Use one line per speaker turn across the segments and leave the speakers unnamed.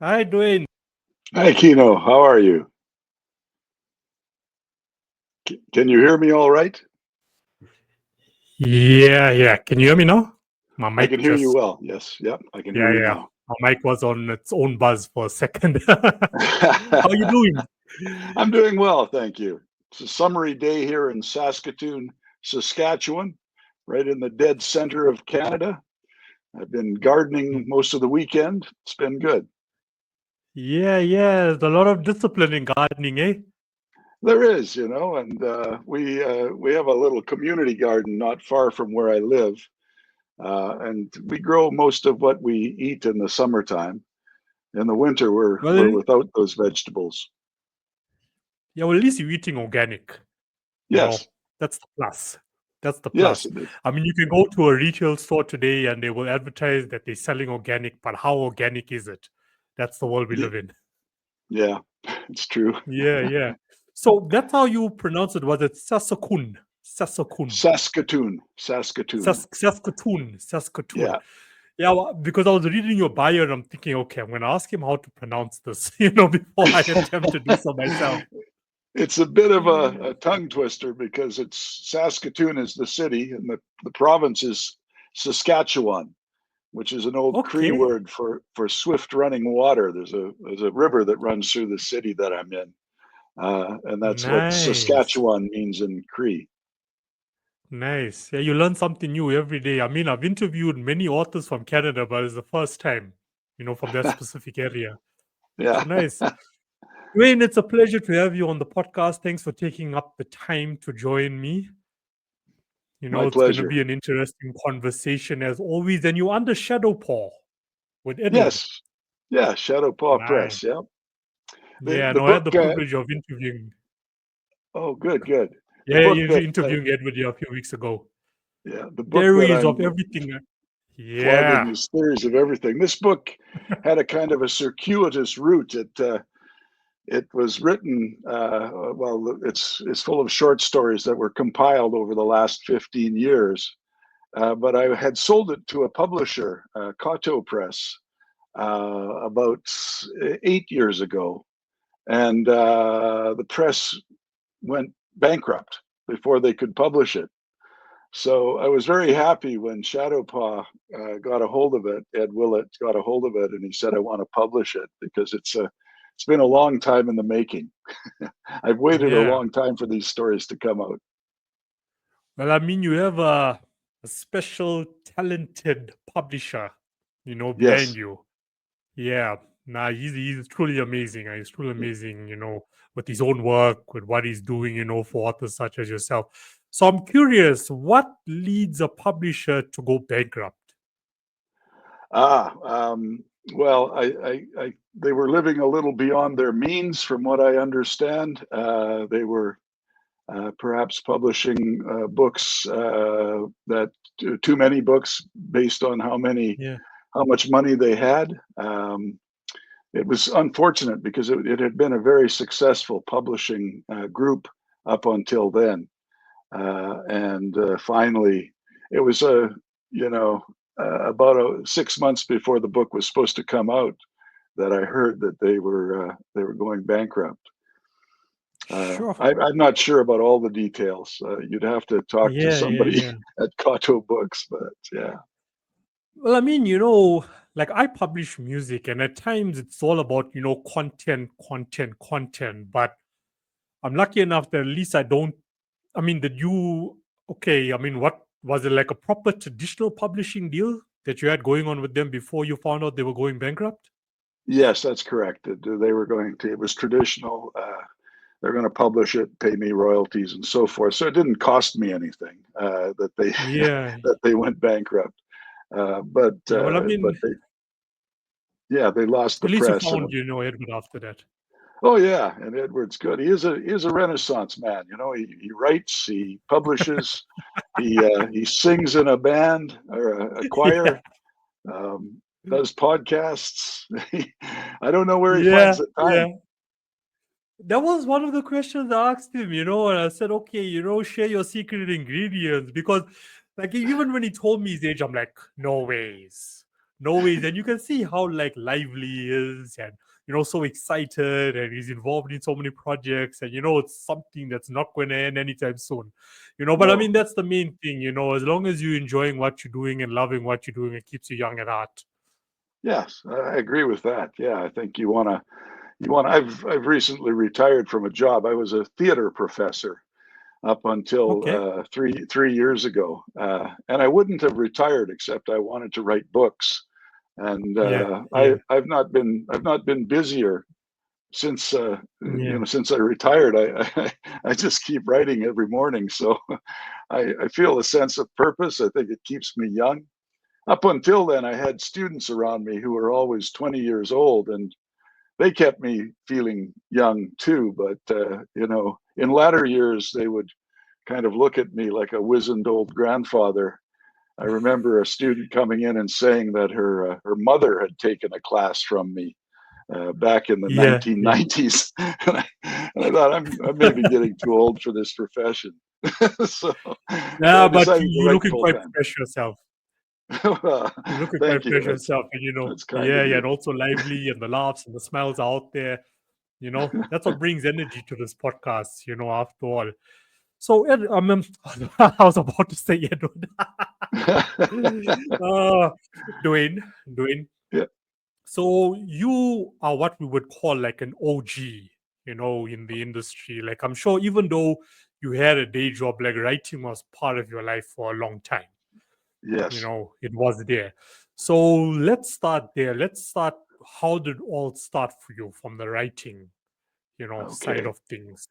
Hi, Dwayne.
Hi, Kino. How are you? Can you hear me all right?
Yeah. Can you hear me now? My
I can
mic
hear you
just,
well. Yes. Yep. I can hear
yeah,
you
yeah.
now.
My mic was on its own buzz for a second. How are you doing?
I'm doing well, thank you. It's a summery day here in Saskatoon, Saskatchewan, right in the dead center of Canada. I've been gardening most of the weekend. It's been good.
Yeah. There's a lot of discipline in gardening, eh?
There is, and we have a little community garden not far from where I live, and we grow most of what we eat in the summertime. In the winter, we're
Well,
without those vegetables.
yeah, well, at least you're eating organic. You know,
Yes,
that's the plus. That's the
yes,
plus.
it is.
I mean, you can go to a retail store today and they will advertise that they're selling organic, but how organic is it? That's the world we live in.
Yeah, it's true.
Yeah. So that's how you pronounce it. Was it Saskatoon? Saskatoon.
Saskatoon.
Saskatoon.
Yeah,
Yeah, well, because I was reading your bio and I'm thinking, okay, I'm going to ask him how to pronounce this, before I attempt to do so myself.
it's a bit of a tongue twister because it's Saskatoon is the city and the province is Saskatchewan, which is an old Cree
Okay,
word for swift running water. There's a river that runs through the city that I'm in, and that's what
nice.
Saskatchewan means in Cree.
Nice. Yeah, you learn something new every day. I mean, I've interviewed many authors from Canada, but it's the first time, from that specific area.
Yeah,
So nice. Wayne, it's a pleasure to have you on the podcast. Thanks for taking up the time to join me.
my
It's going to
pleasure.
be an interesting conversation as always. And you're under Shadowpaw with Edward.
Yes, yeah, Shadowpaw
Nice.
Press. Yeah, the
Yeah,
the
no, I had
book.
the privilege of interviewing.
Oh, good, good. The
Yeah,
book
you're
that
interviewing Edward a few weeks ago.
yeah, the book
There
that
is of
I'm
everything.
flogging
Yeah.
is theories of everything. This book had a kind of a circuitous route. It was written well. It's full of short stories that were compiled over the last 15 years. But I had sold it to a publisher, Cato Press, about 8 years ago, and the press went bankrupt before they could publish it. So I was very happy when Shadowpaw got a hold of it. Ed Willett got a hold of it, and he said, "I want to publish it because it's been a long time in the making. I've waited a
Yeah.
long time for these stories to come out."
Well, I mean, you have a special, talented publisher, behind
Yes,
you. Yeah. Nah, he's truly amazing. He's truly amazing, with his own work, with what he's doing, for authors such as yourself. So I'm curious, what leads a publisher to go bankrupt?
Ah, well, they were living a little beyond their means, from what I understand. They were perhaps publishing books that too many books based on
Yeah.
how much money they had. It was unfortunate because it had been a very successful publishing group up until then, and finally, it was you know about 6 months before the book was supposed to come out that I heard that they were going bankrupt.
Sure.
I'm not sure about all the details. You'd have to talk to somebody
Yeah.
at Kato Books, but yeah,
Well, I mean, like I publish music, and at times it's all about, content. But I'm lucky enough that at least I don't, I mean, that you, okay, I mean, what was it, like a proper traditional publishing deal that you had going on with them before you found out they were going bankrupt?
yes, that's correct. They were going to. It was traditional. They're going to publish it, pay me royalties, and so forth. So it didn't cost me anything that they
Yeah.
that they went bankrupt.
Yeah. Well, I
But
mean,
they lost
at
the
least you
press.
found, Edward after that.
Oh yeah, and Edward's good. He is a Renaissance man. He writes, he publishes, he sings in a band or a
Yeah.
choir, does podcasts. I don't know where he finds
Yeah.
the
Yeah.
time.
That was one of the questions I asked him, and I said, okay, share your secret ingredients because, like, even when he told me his age, I'm like, no ways, no ways. And you can see how like lively he is, and so excited, and he's involved in so many projects, and it's something that's not going to end anytime soon. But I
No.
mean, that's the main thing. As long as you're enjoying what you're doing and loving what you're doing, it keeps you young at heart.
Yes, I agree with that. Yeah, I think you want to. I've recently retired from a job. I was a theater professor up until
Okay.
3 years ago, and I wouldn't have retired except I wanted to write books, and
Yeah. Yeah.
I've not been busier since
Yeah.
since I retired. I just keep writing every morning, so I feel a sense of purpose. I think it keeps me young. Up until then, I had students around me who were always 20 years old, and they kept me feeling young too. But in latter years, they would kind of look at me like a wizened old grandfather. I remember a student coming in and saying that her mother had taken a class from me back in the
Yeah. Yeah.
1990s, and I thought I'm maybe getting too old for this profession, so
Yeah,
I
but
decided to
you're
write
looking
full
quite
time.
fresh yourself. You're looking
Thank
quite
you.
fresh yourself, and
That's kind
yeah,
of
yeah,
you.
and also lively, and the laughs and the smiles are out there. That's what brings energy to this podcast. After all. So, Ed, I was about to say Edward. uh, Dwayne.
Yeah.
So you are what we would call like an OG, in the industry. Like I'm sure, even though you had a day job, like writing was part of your life for a long time.
Yes.
It was there. So let's start there. Let's start. How did all start for you from the writing, side
Okay.
of things?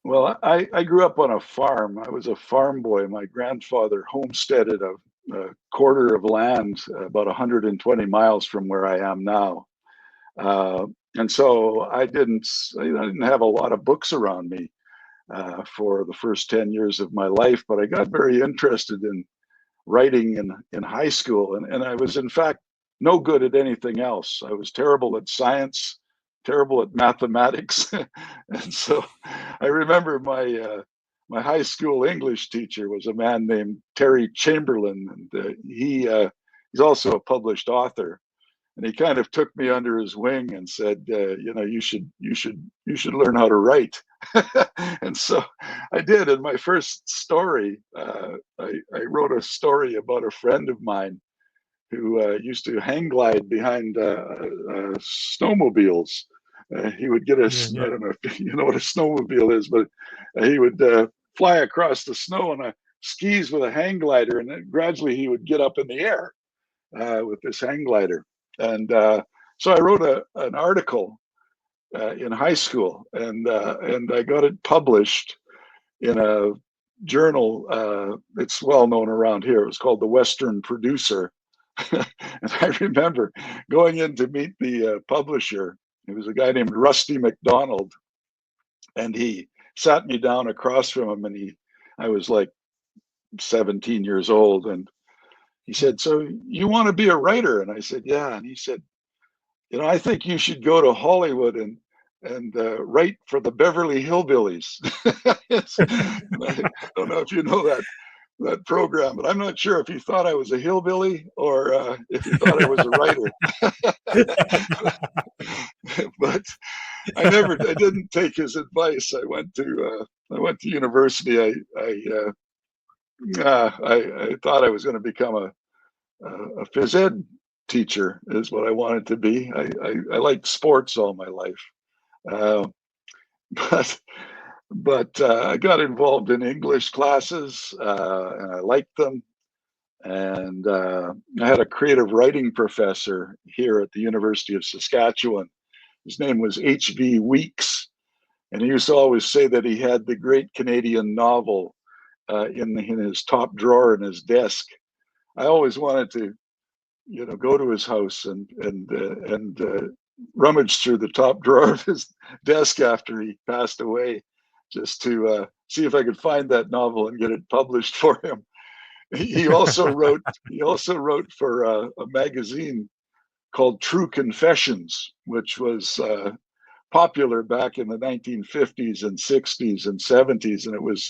Well, I grew up on a farm. I was a farm boy. My grandfather homesteaded a quarter of land about 120 miles from where I am now. Uh, and so I didn't have a lot of books around me for the first 10 years of my life, but I got very interested in writing in high school. And I was, in fact, no good at anything else. I was terrible at science, terrible at mathematics. And so I remember my high school English teacher was a man named Terry Chamberlain, and he's also a published author. And he kind of took me under his wing and said, you should learn how to write. And so I did. And my first story, I wrote a story about a friend of mine who used to hang glide behind snowmobiles. He would get
Yeah,
I
yeah,
don't know if you know what a snowmobile is, but he would fly across the snow on a skis with a hang glider, and then gradually he would get up in the air with this hang glider. And so I wrote an article in high school, and I got it published in a journal. It's well known around here. It was called the Western Producer. And I remember going in to meet the publisher. It was a guy named Rusty McDonald, and he sat me down across from him, and I was like 17 years old, and he said, "So you want to be a writer?" And I said, "Yeah." And he said, "I think you should go to Hollywood and write for the Beverly Hillbillies." I don't know if you know that program, but I'm not sure if he thought I was a hillbilly or if he thought I was a writer. But I didn't take his advice. I went to university. I thought I was going to become a phys ed teacher is what I wanted to be. I liked sports all my life, uh, but I got involved in English classes and I liked them. And I had a creative writing professor here at the University of Saskatchewan. His name was H.V. Weeks, and he used to always say that he had the great Canadian novel in his top drawer in his desk. I always wanted to go to his house and rummage through the top drawer of his desk after he passed away, just to see if I could find that novel and get it published for him. He also wrote. He also wrote for a magazine called True Confessions, which was popular back in the 1950s and 60s and 70s, and it was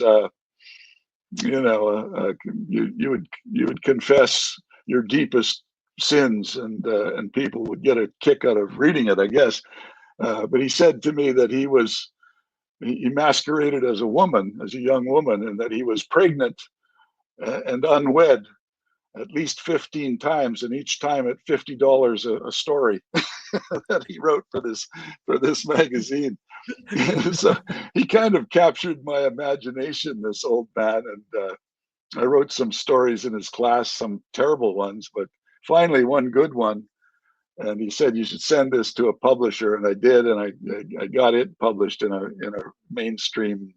you would confess your deepest sins, and people would get a kick out of reading it, I guess. But he said to me that he masqueraded as a woman, as a young woman, and that he was pregnant and unwed at least 15 times, and each time at $50 a story that he wrote for this magazine. So he kind of captured my imagination, this old man, and I wrote some stories in his class, some terrible ones, but finally one good one. And he said, you should send this to a publisher, and I did, and I got it published in a mainstream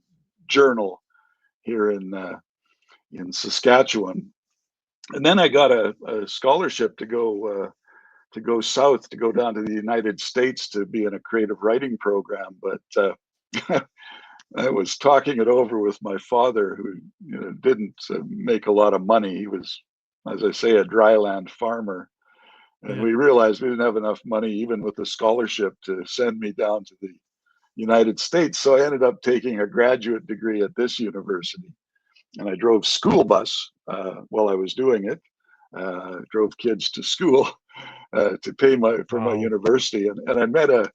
journal here in Saskatchewan. And then I got a scholarship to go south, to go down to the United States to be in a creative writing program. But I was talking it over with my father, who didn't make a lot of money. He was, as I say, a dryland farmer. And we realized we didn't have enough money, even with the scholarship, to send me down to the United States. So I ended up taking a graduate degree at this university. And I drove school bus while I was doing it, drove kids to school to pay for my university. And I met at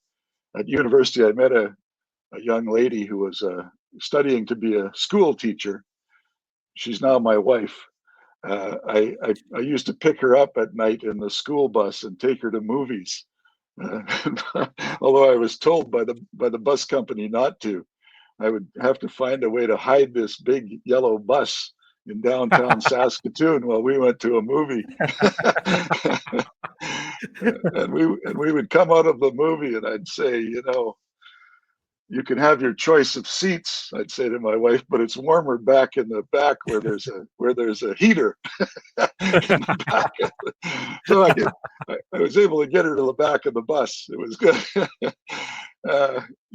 university, I met a young lady who was studying to be a school teacher. She's now my wife. I used to pick her up at night in the school bus and take her to movies, although I was told by the bus company not to. I would have to find a way to hide this big yellow bus in downtown Saskatoon while we went to a movie. and we would come out of the movie, and I'd say, you can have your choice of seats, I'd say to my wife, but it's warmer back in the back where there's a heater in the back. So I was able to get her to the back of the bus. It was good.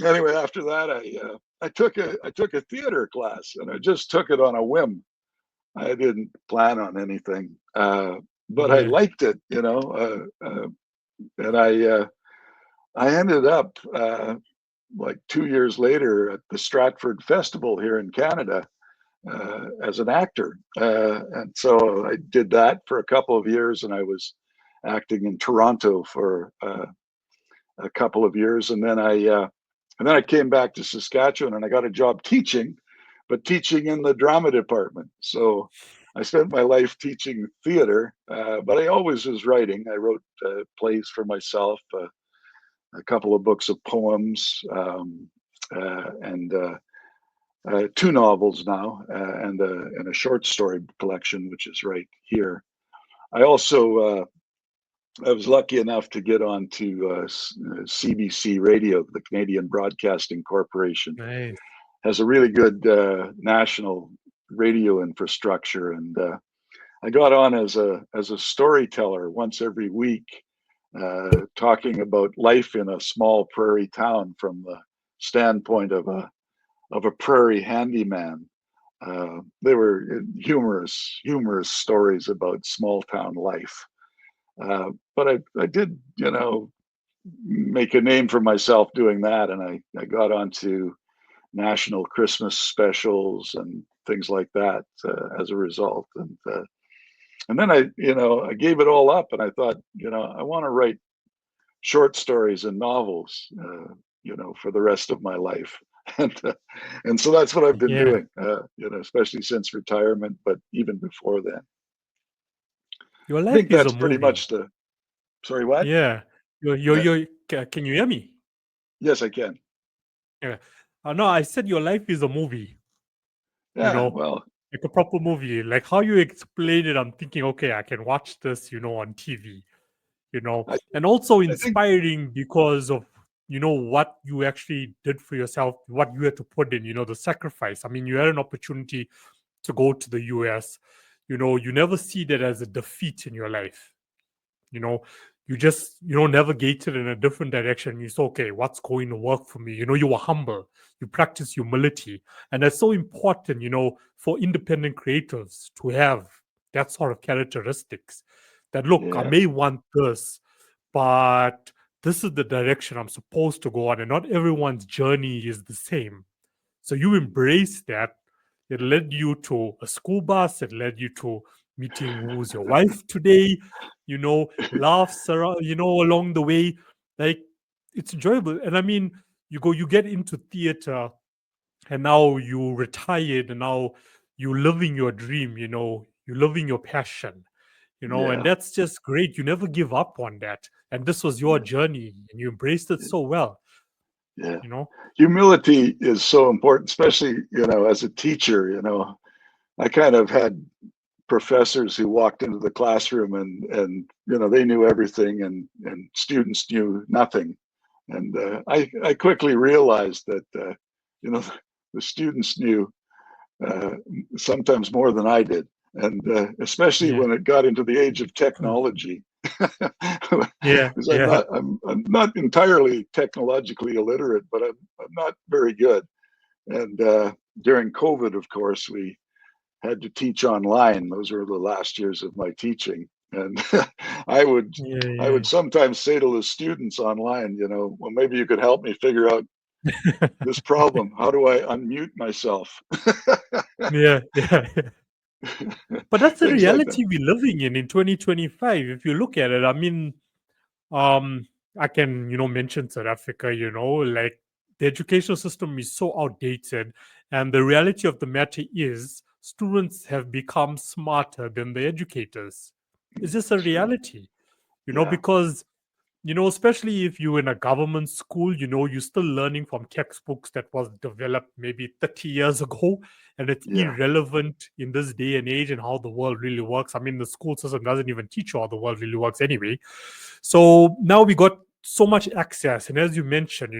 Anyway, after that, I took a theater class, and I just took it on a whim. I didn't plan on anything, but I liked it, and I ended up like 2 years later at the Stratford Festival here in Canada as an actor. And so I did that for a couple of years, and I was acting in Toronto for a couple of years. And then I came back to Saskatchewan, and I got a job teaching, but teaching in the drama department. So I spent my life teaching theater, but I always was writing. I wrote plays for myself, a couple of books of poems, and 2 novels now, and a short story collection, which is right here. I also I was lucky enough to get on to CBC Radio, the Canadian Broadcasting Corporation.
Nice.
Has a really good national radio infrastructure, and I got on as a storyteller once every week, talking about life in a small prairie town from the standpoint of a prairie handyman. They were humorous stories about small town life. But I did, make a name for myself doing that, and I got onto national Christmas specials and things like that as a result. And then I gave it all up, and I thought, I want to write short stories and novels, for the rest of my life. And so that's what I've been doing, especially since retirement, but even before then.
Your life
I think
is
that's
a
pretty
movie.
much sorry, what?
Yeah. Can you hear me?
Yes, I can.
Yeah. No, I said your life is a movie.
Yeah, well,
like a proper movie. Like how you explain it, I'm thinking, okay, I can watch this, on TV, and also inspiring because of, what you actually did for yourself, what you had to put in, the sacrifice. I mean, you had an opportunity to go to the US, you never see that as a defeat in your life. You just, navigated in a different direction. You say, okay, what's going to work for me? You were humble. You practice humility. And that's so important, for independent creators to have that sort of characteristics. That, look, I may want this, but this is the direction I'm supposed to go on. And not everyone's journey is the same. So you embrace that. It led you to a school bus. It led you to meeting who's your wife today, laughs around, along the way. Like, it's enjoyable. And I mean, you get into theater, and now you retired, and now you're living your dream, you're living your passion, and
Yeah,
that's just great. You never give up on that. And this was your journey, and you embraced it so well,
yeah.
you know?
Humility is so important, especially, as a teacher, I kind of had professors who walked into the classroom and they knew everything and students knew nothing. And I quickly realized that, the students knew sometimes more than I did. And especially
Yeah.
when it got into the age of technology,
Yeah.
because
Yeah.
I'm not entirely technologically illiterate, but I'm not very good. And during COVID, of course, we had to teach online. Those were the last years of my teaching, and I would
Yeah.
I
Yeah.
would sometimes say to the students online, well, maybe you could help me figure out this problem. How do I unmute myself?
Yeah. Yeah. But that's the
Things like that.
reality we're living in 2025. If you look at it, I mean, um, I can, mention South Africa, like the educational system is so outdated. And the reality of the matter is students have become smarter than the educators. It's just a
True.
reality,
Yeah.
because especially if you're in a government school, you're still learning from textbooks that was developed maybe 30 years ago, and it's
Yeah.
irrelevant in this day and age and how the world really works. I mean, the school system doesn't even teach you how the world really works anyway. So now we got so much access. And as you mentioned,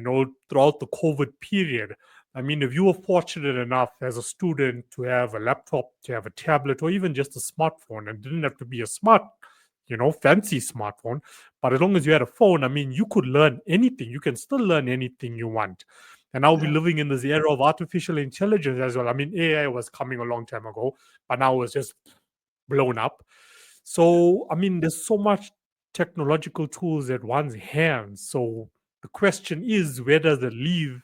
throughout the COVID period, I mean, if you were fortunate enough as a student to have a laptop, to have a tablet, or even just a smartphone, and didn't have to be a fancy smartphone, but as long as you had a phone, I mean, you could learn anything. You can still learn anything you want. And now we're
Yeah.
living in this era of artificial intelligence as well. I mean, AI was coming a long time ago, but now it's just blown up. So, I mean, there's so much technological tools at one's hands. So the question is, where does it leave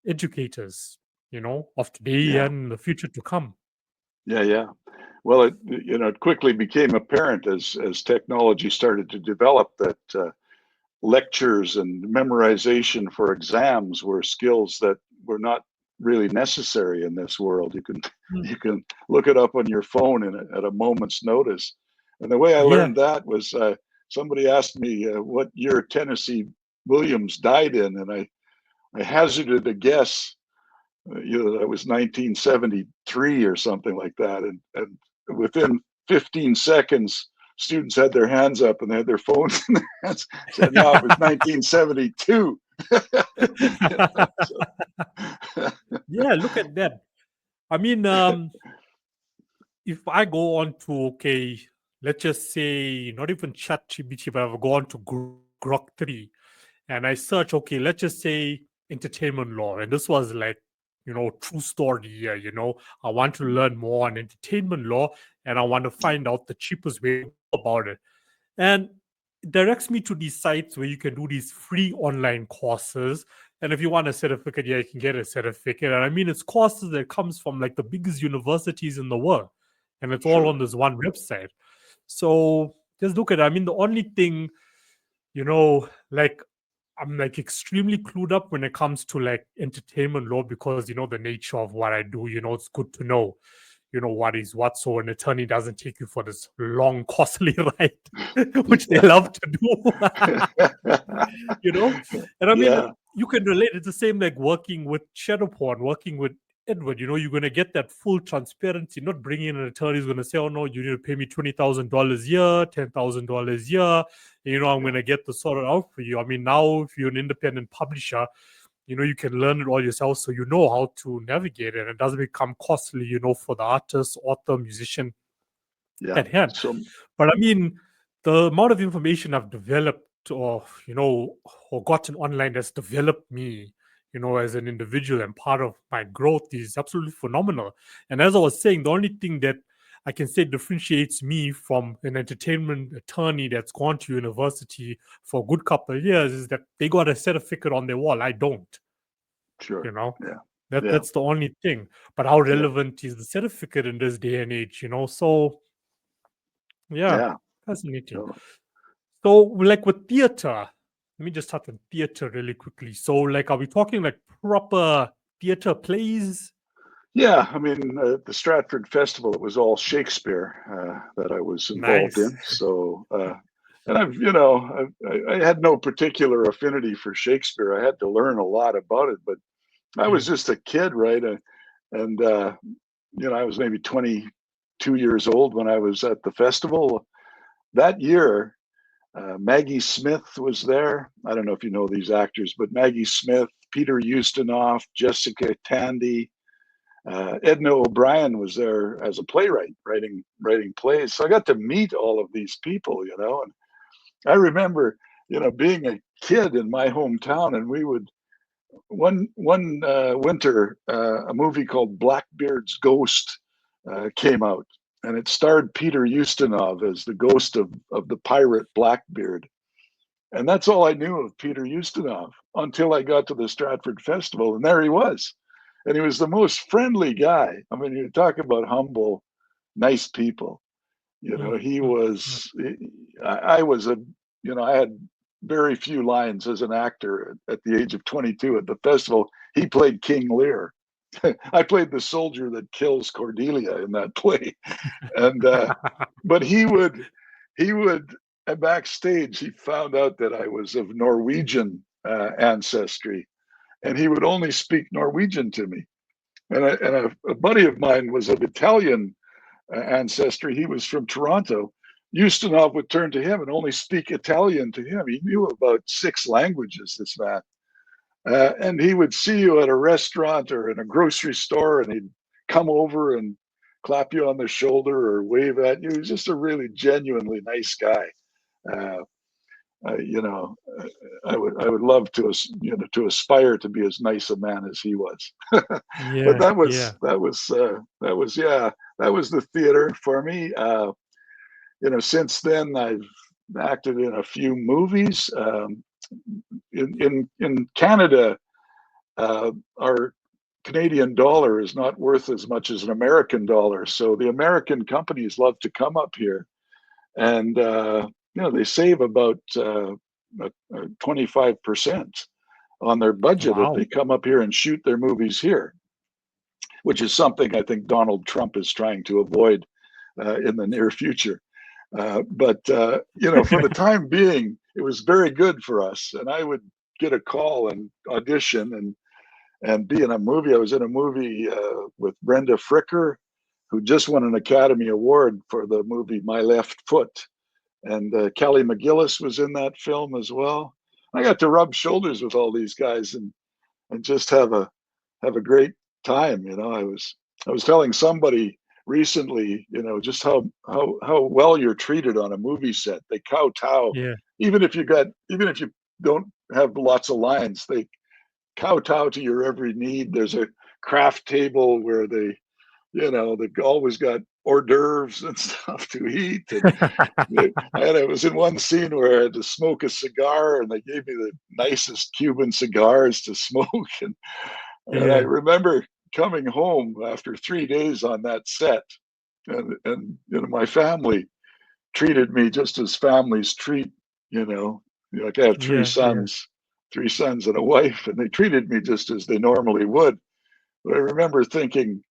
educators, of today
Yeah.
and the future to come?
Yeah. Yeah. Well, it quickly became apparent as technology started to develop that lectures and memorization for exams were skills that were not really necessary in this world. You can
Mm.
you can look it up on your phone at a moment's notice. And the way I
Yeah.
learned that was somebody asked me what year Tennessee Williams died in, and I hazarded a guess. That was 1973 or something like that, and within 15 seconds students had their hands up and they had their phones in their hands. Said, no, it was 1972. So,
Yeah, look at that. I mean, if I go on to, okay, let's just say not even ChatGPT, but I'll go on to Grok 3 and I search, okay, let's just say entertainment law. And this was like, true story here, I want to learn more on entertainment law and I want to find out the cheapest way to go about it. And it directs me to these sites where you can do these free online courses. And if you want a certificate, yeah, you can get a certificate. And I mean, it's courses that comes from like the biggest universities in the world. And it's all
sure.
on this one website. So just look at it. I mean, the only thing, like I'm like extremely clued up when it comes to like entertainment law because the nature of what I do, it's good to know, what is what, so an attorney doesn't take you for this long, costly ride, which they
Yeah.
love to do. you know? And I mean,
Yeah.
you can relate. It's the same like working with Shadowpaw and working with Edward. You're going to get that full transparency, not bringing in an attorney who's going to say, oh, no, you need to pay me $20,000 a year, $10,000 a year. I'm going to get the sorted out for you. I mean, now if you're an independent publisher, you can learn it all yourself. So you know how to navigate it. And it doesn't become costly, for the artist, author, musician
Yeah.
at hand.
So
But I mean, the amount of information I've developed or gotten online that's developed me, as an individual and part of my growth is absolutely phenomenal. And as I was saying, the only thing that I can say differentiates me from an entertainment attorney that's gone to university for a good couple of years is that they got a certificate on their wall. I don't, you
sure.
know.
Yeah.
That
Yeah.
that's the only thing. But how
Yeah.
relevant is the certificate in this day and age, So Yeah,
Yeah.
fascinating.
So,
So, like with theater, let me just touch on theater really quickly. So, like, are we talking like proper theater plays?
yeah, I mean, the Stratford Festival, it was all Shakespeare that I was involved
Nice.
in. So, and I had no particular affinity for Shakespeare. I had to learn a lot about it, but I was
Mm,
just a kid, right? And I was maybe 22 years old when I was at the festival. That year, Maggie Smith was there. I don't know if you know these actors, but Maggie Smith, Peter Ustinov, Jessica Tandy, Edna O'Brien was there as a playwright, writing plays. So I got to meet all of these people, and I remember, being a kid in my hometown, and we would one winter, a movie called Blackbeard's Ghost came out, and it starred Peter Ustinov as the ghost of the pirate Blackbeard. And that's all I knew of Peter Ustinov until I got to the Stratford Festival, and there he was. And he was the most friendly guy. I mean, you talk about humble, nice people.
mm,
He
mm, mm.
was, I was I had very few lines as an actor at the age of 22 at the festival. He played King Lear. I played the soldier that kills Cordelia in that play. And, but he would, backstage, he found out that I was of Norwegian ancestry, and he would only speak Norwegian to me. And a buddy of mine was of Italian ancestry. He was from Toronto. Ustinov would turn to him and only speak Italian to him. He knew about 6 languages, this man. And he would see you at a restaurant or in a grocery store, and he'd come over and clap you on the shoulder or wave at you. He was just a really genuinely nice guy. Uh, uh, you know, I would love to aspire to be as nice a man as he was. But
Yeah,
that was
yeah.
that was that was yeah that was the theater for me. Since then I've acted in a few movies. In Canada, our Canadian dollar is not worth as much as an American dollar, so the American companies love to come up here, and they save about 25% on their budget if they
Wow.
come up here and shoot their movies here, which is something I think Donald Trump is trying to avoid in the near future. But for the time being, it was very good for us. And I would get a call and audition and be in a movie. I was in a movie with Brenda Fricker, who just won an Academy Award for the movie My Left Foot. And Kelly McGillis was in that film as well. I got to rub shoulders with all these guys and just have a great time. I was telling somebody recently, just how well you're treated on a movie set. They kowtow,
Yeah,
even if you don't have lots of lines, they kowtow to your every need. There's a craft table where they've always got hors d'oeuvres and stuff to eat. And I was in one scene where I had to smoke a cigar, and they gave me the nicest Cuban cigars to smoke. And I
yeah,
remember coming home after 3 days on that set, and my family treated me just as families treat, like I have three
yeah, yeah.
sons, three sons and a wife, and they treated me just as they normally would. But I remember thinking,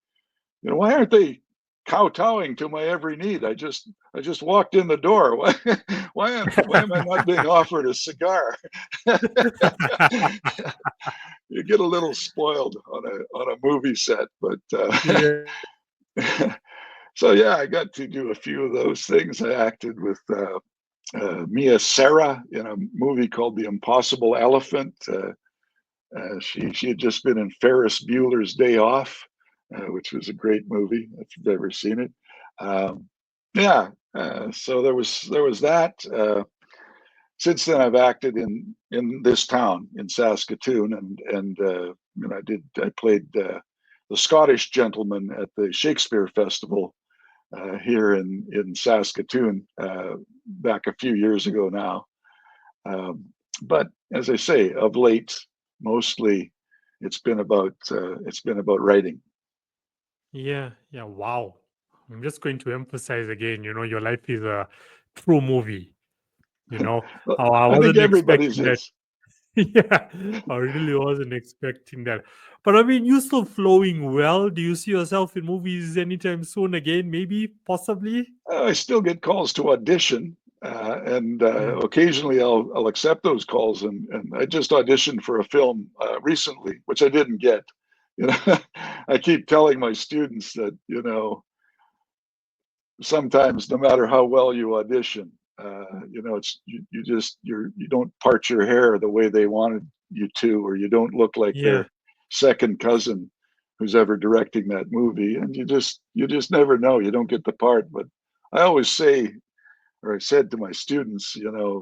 why aren't they kowtowing to my every need? I just walked in the door. Why am I not being offered a cigar? You get a little spoiled on a movie set, but
Yeah,
so yeah, I got to do a few of those things. I acted with Mia Sara in a movie called The Impossible Elephant. She had just been in Ferris Bueller's Day Off, which was a great movie if you've ever seen it. Yeah, so there was that. Since then, I've acted in this town in Saskatoon, and I played the Scottish gentleman at the Shakespeare Festival here in Saskatoon back a few years ago now. Um, but as I say, of late, mostly it's been about writing.
yeah, yeah. Wow. I'm just going to emphasize again, your life is a true movie.
Well,
I
I think
wasn't
everybody's
expecting that.
is.
Yeah, I really wasn't expecting that. But I mean, you're still flowing well. Do you see yourself in movies anytime soon again? Maybe, possibly?
I still get calls to audition, and
Mm.
occasionally I'll accept those calls. And I just auditioned for a film recently, which I didn't get. You know, I keep telling my students that sometimes no matter how well you audition, it's you don't part your hair the way they wanted you to, or you don't look like
Yeah,
their second cousin who's ever directing that movie, and you just never know. You don't get the part. But I always say, or I said to my students, the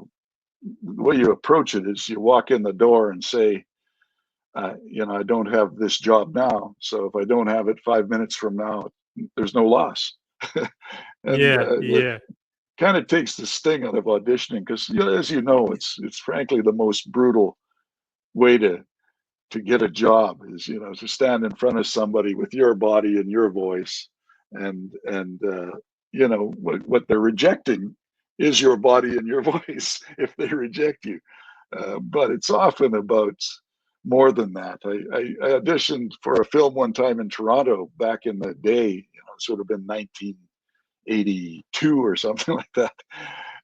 way you approach it is you walk in the door and say, I don't have this job now, so if I don't have it 5 minutes from now, there's no loss. And
yeah,
it
yeah,
kind of takes the sting out of auditioning because, as you know, it's frankly the most brutal way to get a job is to stand in front of somebody with your body and your voice, and what they're rejecting is your body and your voice if they reject you. But it's often about more than that. I auditioned for a film one time in Toronto back in the day, sort of in 1982 or something like that.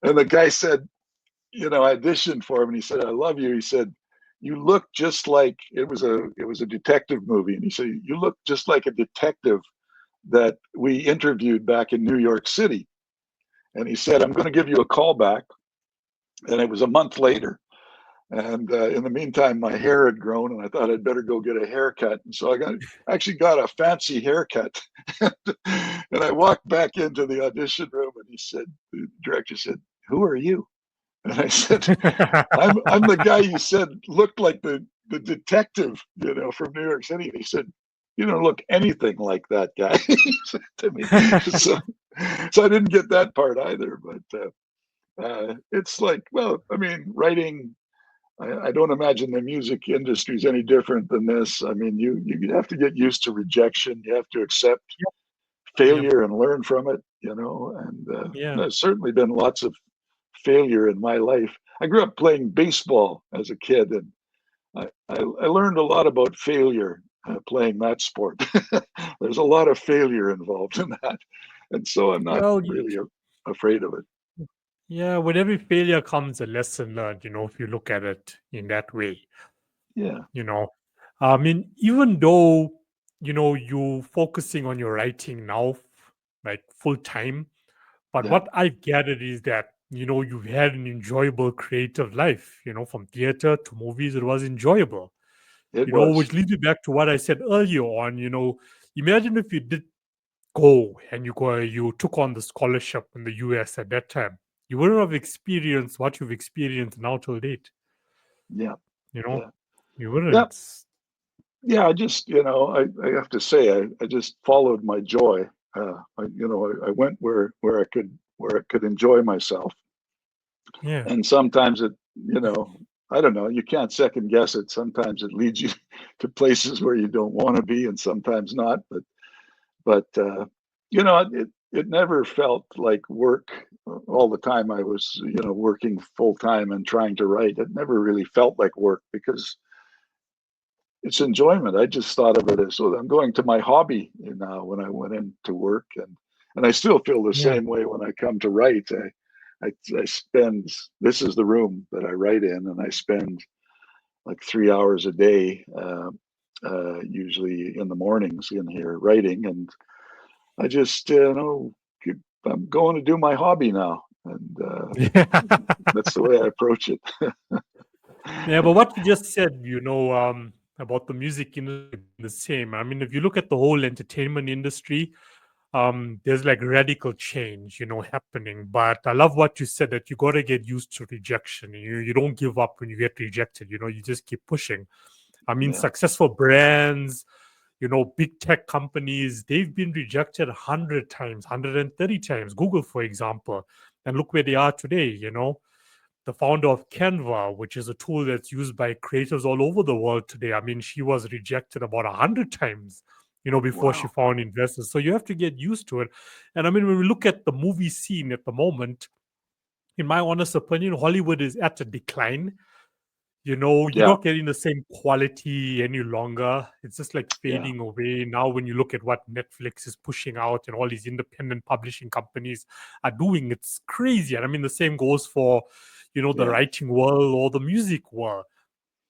And the guy said, I auditioned for him, and he said, "I love you." He said, "You look just like," it was a detective movie, and he said, "You look just like a detective that we interviewed back in New York City." And he said, "I'm going to give you a call back." And it was a month later. And in the meantime, my hair had grown, and I thought I'd better go get a haircut. And so actually got a fancy haircut. And I walked back into the audition room, and the director said, "Who are you?" And I said, I'm the guy you said looked like the detective, from New York City." And he said, "You don't look anything like that guy," he said to me. So I didn't get that part either. But it's like, well, I mean, writing. I don't imagine the music industry is any different than this. I mean, you have to get used to rejection. You have to accept
yep, yep,
failure and learn from it. And
yeah.
there's certainly been lots of failure in my life. I grew up playing baseball as a kid, and I learned a lot about failure playing that sport. There's a lot of failure involved in that, and so I'm not
Well,
really afraid of it.
yeah, with every failure comes a lesson learned, if you look at it in that way.
Yeah,
you know I mean, even though you focusing on your writing now, like full time, but
yeah,
what I've gathered is that you've had an enjoyable creative life, from theater to movies. It was enjoyable,
it was.
which leads me back to what I said earlier on. Imagine if you did go and you took on the scholarship in the US at that time. You wouldn't have experienced what you've experienced now till date.
Yeah,
you know
yeah,
you
yeah,
wouldn't.
yeah. I just, I have to say, I just followed my joy. I went where I could enjoy myself.
Yeah.
And sometimes I don't know, you can't second guess it. Sometimes it leads you to places where you don't want to be, and sometimes not. But it never felt like work all the time. I was working full time and trying to write. It never really felt like work because it's enjoyment. I just thought of it as, well, I'm going to my hobby now when I went into work, and I still feel the
Yeah.
same way when I come to write. I spend, this is the room that I write in, and I spend like 3 hours a day, usually in the mornings in here writing, and I just I'm going to do my hobby now, and that's the way I approach it.
Yeah, but what you just said, about the music industry being the same. I mean, if you look at the whole entertainment industry, there's like radical change, happening. But I love what you said, that you gotta get used to rejection. You don't give up when you get rejected. You just keep pushing. I mean,
Yeah,
successful brands, big tech companies, they've been rejected 100 times, 130 times. Google, for example, and look where they are today. The founder of Canva, which is a tool that's used by creators all over the world today. I mean, she was rejected about 100 times, before she
Wow.
found investors. So you have to get used to it. And I mean, when we look at the movie scene at the moment, in my honest opinion, Hollywood is at a decline. You're
Yeah.
not getting the same quality any longer. It's just like
Yeah.
fading away. Now, when you look at what Netflix is pushing out and all these independent publishing companies are doing, it's crazy. And I mean, the same goes for, the
Yeah.
writing world or the music world.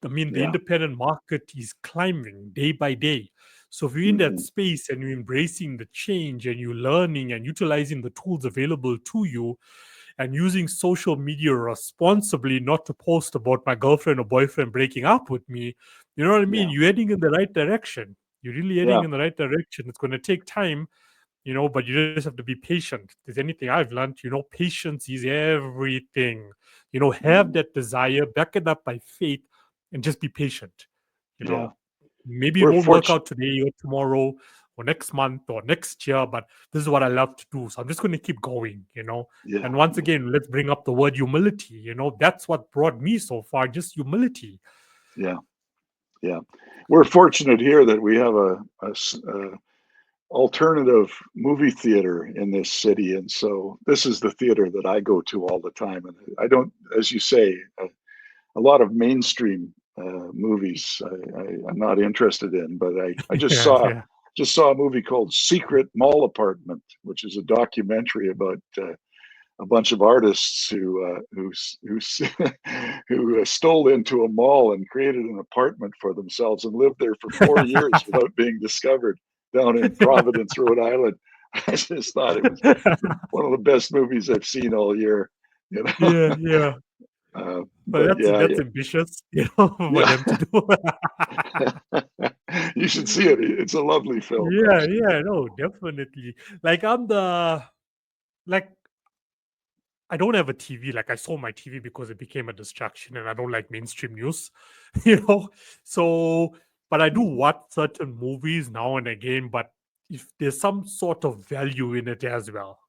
I mean, the
Yeah.
independent market is climbing day by day. So if you're in that
Hmm.
space and you're embracing the change and you're learning and utilizing the tools available to you, and using social media responsibly, not to post about my girlfriend or boyfriend breaking up with me, you know what I mean?
Yeah.
You're heading in the right direction. You're really heading
Yeah.
in the right direction. It's going to take time, but you just have to be patient. If there's anything I've learned, patience is everything. Have
Mhm.
that desire, back it up by faith, and just be patient. You
Yeah.
know, maybe it
We're
won't work
fortunate.
out today or tomorrow or next month or next year, but this is what I love to do. So I'm just going to keep going.
Yeah.
And once
Yeah.
again, let's bring up the word humility. That's what brought me so far, just humility.
Yeah. Yeah. We're fortunate here that we have a alternative movie theater in this city, and so this is the theater that I go to all the time. And I don't, as you say, a lot of mainstream movies I'm not interested in. But I just
Yeah,
saw
yeah.
a movie called Secret Mall Apartment, which is a documentary about a bunch of artists who stole into a mall and created an apartment for themselves and lived there for 4 years without being discovered down in Providence, Rhode Island. I just thought it was one of the best movies I've seen all year. You know,
Yeah, yeah. But
but
that's
yeah,
that's
yeah,
ambitious, for them to
yeah.
do.
You should see it. It's a lovely film,
Yeah,
actually.
yeah, no, definitely. Like like I don't have a TV. Like I sold my TV because it became a distraction, and I don't like mainstream news, you know. So, but I do
Mhm.
watch certain movies now and again. But if there's some sort of value in it as well,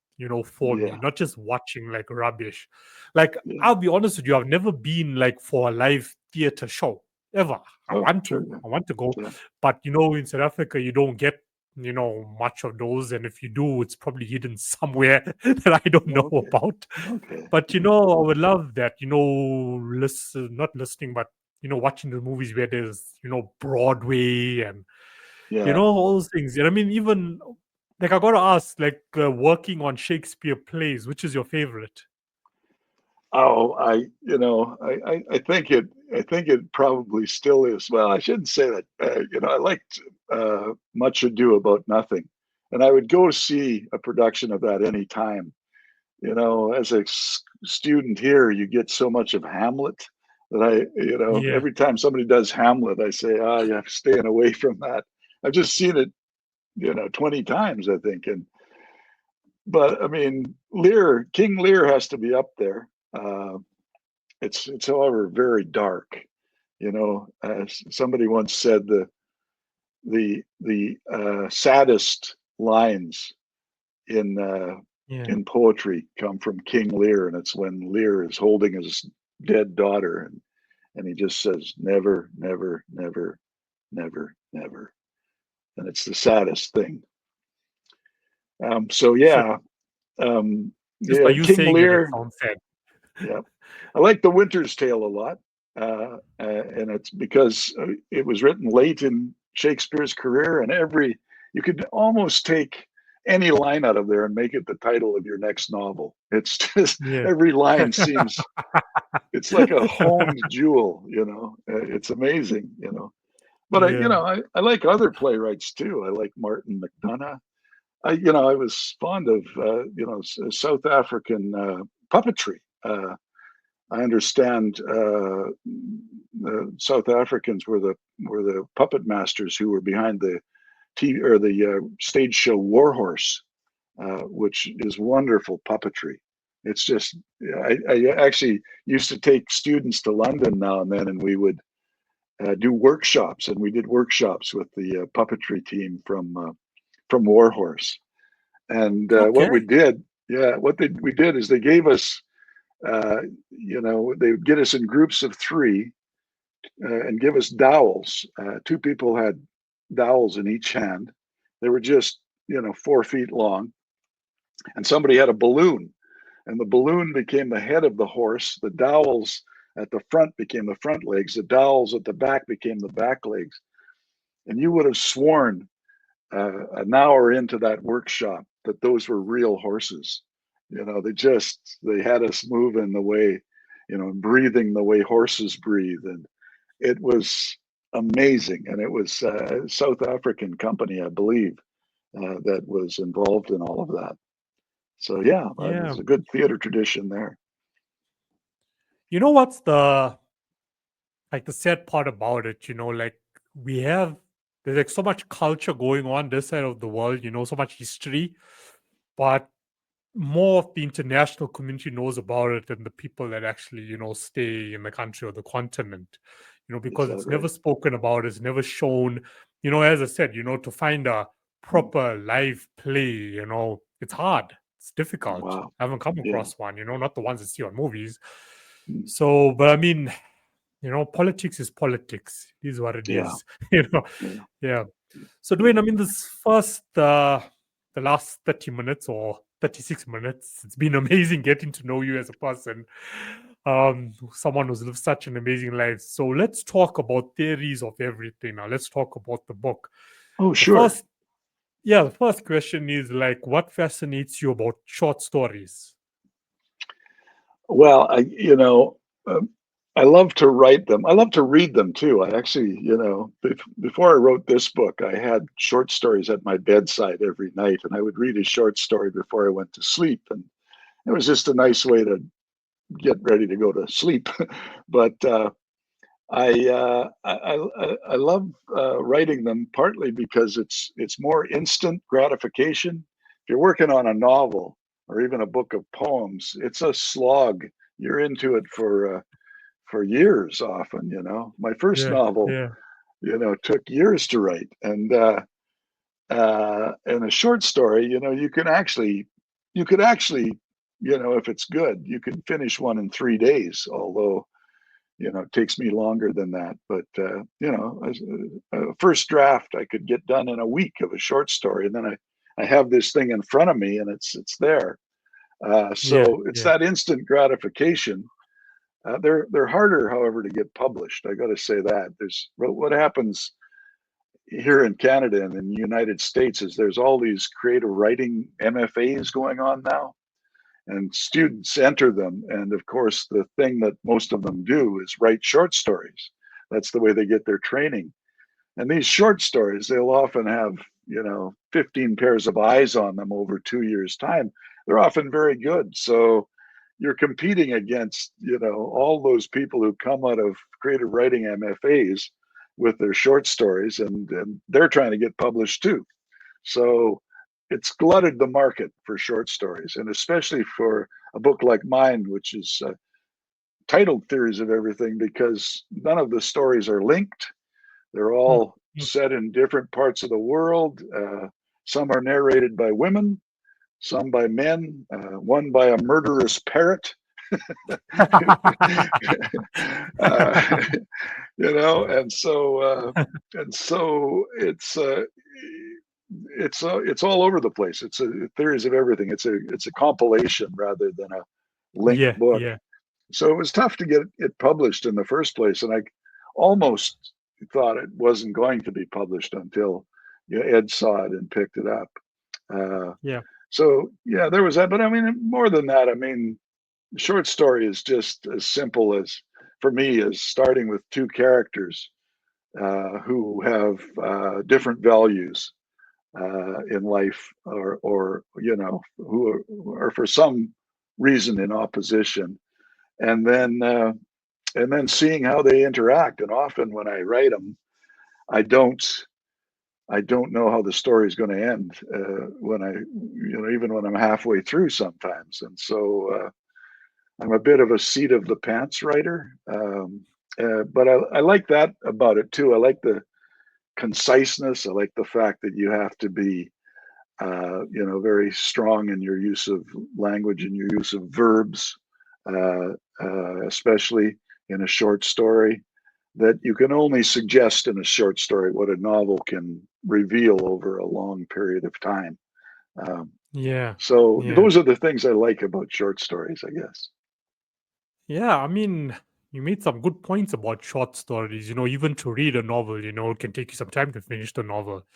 for me,
Yeah,
not just watching like rubbish. Like
yeah.
I'll be honest with you, I've never been like for a live theater show ever. I
Oh,
want
sure.
to,
Yeah,
I want to go,
yeah.
but in South Africa, you don't get much of those, and if you do, it's probably hidden somewhere that I don't know
Okay,
about.
okay.
But
Yeah,
I would love that, not listening, but watching the movies where there's Broadway and
yeah.
all those things. And I mean, even like I gotta ask, like working on Shakespeare plays, which is your favorite?
Oh, I think it probably still is. Well, I shouldn't say that. I liked Much Ado About Nothing, and I would go see a production of that any time. As a student here, you get so much of Hamlet that
Yeah,
every time somebody does Hamlet, I say, ah, yeah, staying away from that. I've just seen it, 20 times, I think. But I mean, King Lear has to be up there. It's however very dark. As somebody once said, the saddest lines in uh,
yeah.
in poetry come from King Lear, and it's when Lear is holding his dead daughter, and he just says, "Never, never, never, never, never," and it's the saddest thing. So
So just by
yeah,
you
King
saying it, it
Lear.
sounds sad.
Yeah, I like The Winter's Tale a lot, and it's because it was written late in Shakespeare's career, and you could almost take any line out of there and make it the title of your next novel. It's just
Yeah.
every line seems it's like a honed jewel. It's amazing. But
Yeah.
I like other playwrights too. I like Martin McDonagh. I was fond of South African puppetry. I understand the South Africans were the puppet masters who were behind the TV or the stage show Warhorse, which is wonderful puppetry. It's just I actually used to take students to London now and then, and we would do workshops, and we did workshops with the puppetry team from Warhorse. And what we
Okay.
did, yeah, we did is they gave us they would get us in groups of three and give us dowels. Two people had dowels in each hand, They were just, 4 feet long, and somebody had a balloon, and the balloon became the head of the horse. The dowels at the front became the front legs. The dowels at the back became the back legs. And you would have sworn an hour into that workshop that those were real horses. They had us moving the way, breathing the way horses breathe. And it was amazing. And it was a South African company, I believe, that was involved in all of that. So yeah,
Yeah.
there's a good theater tradition there.
You know what's the sad part about it, like there's like so much culture going on this side of the world, so much history, but more of the international community knows about it than the people that actually, stay in the country or the continent, because it's never
Right.
spoken about, it's never shown, as I said, to find a proper live play, it's hard, it's difficult.
Wow.
I haven't come
Yeah.
across one, not the ones you see on movies.
Mm.
So, but I mean, politics is politics. It is what it
Yeah.
is.
Yeah.
Yeah. So, Dwayne, I mean, the last 30 minutes or 36 minutes, it's been amazing getting to know you as a person, someone who's lived such an amazing life. So, let's talk about theories of everything now. Let's talk about the book.
Oh,
The
sure.
the first question is like, what fascinates you about short stories?
Well, I love to write them. I love to read them too. I actually, before I wrote this book, I had short stories at my bedside every night, and I would read a short story before I went to sleep. And it was just a nice way to get ready to go to sleep. But I love writing them partly because it's more instant gratification. If you're working on a novel or even a book of poems, it's a slog. You're into it for years often. My first
Yeah.
novel,
Yeah.
took years to write, and a short story, you could actually, if it's good, you can finish one in 3 days, although it takes me longer than that. But a first draft I could get done in a week of a short story, and then I have this thing in front of me, and it's there.
Yeah.
So it's
Yeah.
that instant gratification. They're harder, however, to get published. I got to say that. There's what happens here in Canada and in the United States is there's all these creative writing MFAs going on now, and students enter them. And of course, the thing that most of them do is write short stories. That's the way they get their training. And these short stories, they'll often have, 15 pairs of eyes on them over 2 years' time. They're often very good. So you're competing against, all those people who come out of creative writing MFAs with their short stories, and they're trying to get published too. So it's glutted the market for short stories, and especially for a book like mine, which is titled Theories of Everything, because none of the stories are linked. They're
Mm,
all
mm.
set in different parts of the world. Some are narrated by women, some by men, one by a murderous parrot. uh, and so it's all over the place. It's a theories of everything. It's a compilation rather than a linked
Yeah.
book.
Yeah.
So it was tough to get it published in the first place, and I almost thought it wasn't going to be published until Ed saw it and picked it up.
Yeah.
So yeah, there was that. But I mean, more than that, I mean, short story is just as simple as, for me, as starting with two characters who have different values in life, or who are for some reason in opposition, and then seeing how they interact. And often when I write them, I don't I don't know how the story is going to end when even when I'm halfway through sometimes. And so I'm a bit of a seat of the pants writer. But I like that about it too. I like the conciseness. I like the fact that you have to be, very strong in your use of language and your use of verbs, especially in a short story. that you can only suggest in a short story what a novel can reveal over a long period of time. Um,
Yeah.
so
Yeah.
those are the things I like about short stories, I guess.
Yeah, I mean, you made some good points about short stories. Even to read a novel, it can take you some time to finish the novel.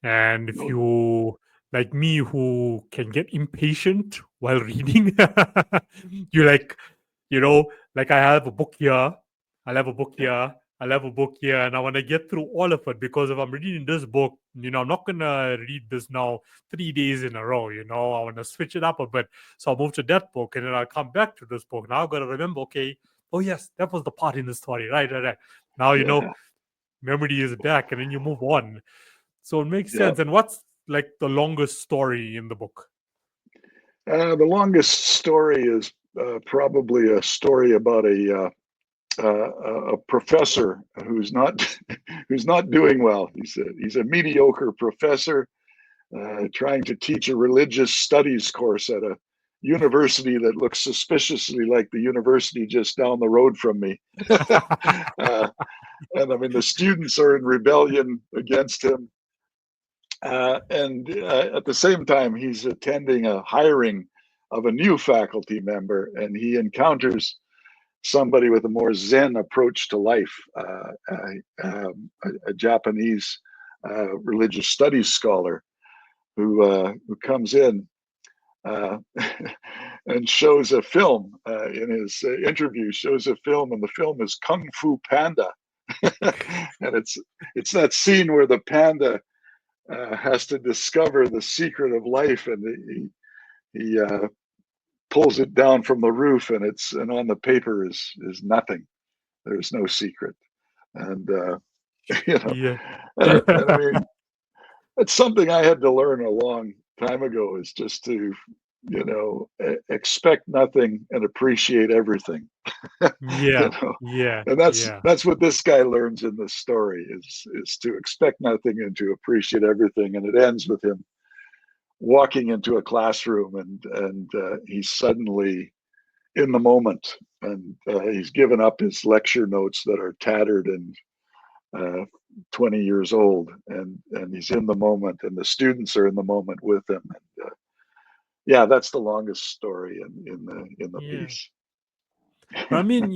And if
No,
you, like me, who can get impatient while reading, you like, you know, like I have a book here, I'll have a book
yeah,
here, I'll have a book here, and I want to get through all of it because if I'm reading this book, I'm not gonna read this now 3 days in a row. I want to switch it up a bit. So I'll move to that book and then I'll come back to this book. Now I've got to remember, okay, oh yes, that was the part in the story. Right, right, right. Now
yeah,
memory is back and then you move on. So it makes
yeah.
sense. And what's like the longest story in the book?
The longest story is probably a story about a professor who's not who's not doing well. He's a mediocre professor trying to teach a religious studies course at a university that looks suspiciously like the university just down the road from me. And I mean, the students are in rebellion against him. And at the same time, he's attending a hiring of a new faculty member, and he encounters somebody with a more Zen approach to life, a Japanese religious studies scholar who comes in uh, and shows a film in his interview. Shows a film, and the film is Kung Fu Panda, and it's that scene where the panda has to discover the secret of life, and he pulls it down from the roof, and on the paper is nothing. There's no secret, and you know,
Yeah.
and I mean, it's something I had to learn a long time ago. Is just to expect nothing and appreciate everything. you
Yeah.
know,
Yeah.
and
Yeah.
that's what this guy learns in this story is to expect nothing and to appreciate everything. And it ends with him walking into a classroom and he's suddenly in the moment, and he's given up his lecture notes that are tattered and uh, 20 years old, and he's in the moment, and the students are in the moment with him. And yeah, that's the longest story in the
Yeah.
piece.
But I mean,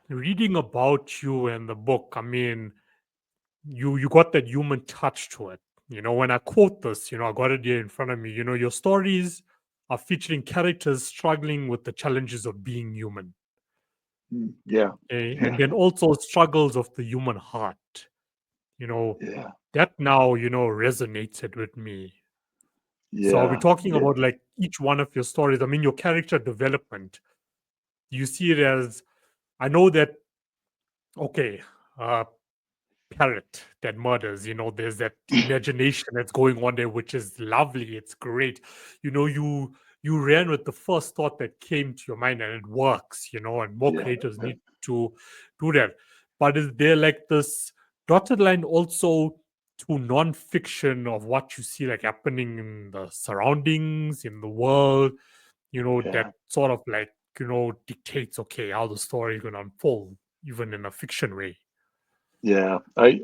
reading about you and the book, I mean, you got that human touch to it. When I quote this, I got it here in front of me. Your stories are featuring characters struggling with the challenges of being human.
Yeah,
Okay? And
yeah,
then also struggles of the human heart. You know,
yeah,
that now, resonated with me. So are we
yeah,
talking
yeah,
about like each one of your stories? I mean, your character development. You see it as I know that okay, uh parrot that murders, there's that imagination that's going on there, which is lovely. It's great. You ran with the first thought that came to your mind and it works, and more
yeah,
creators need to do that. But is there like this dotted line also to non-fiction of what you see like happening in the surroundings, in the world,
yeah.
that sort of like, dictates okay how the story is gonna unfold, even in a fiction way.
Yeah, I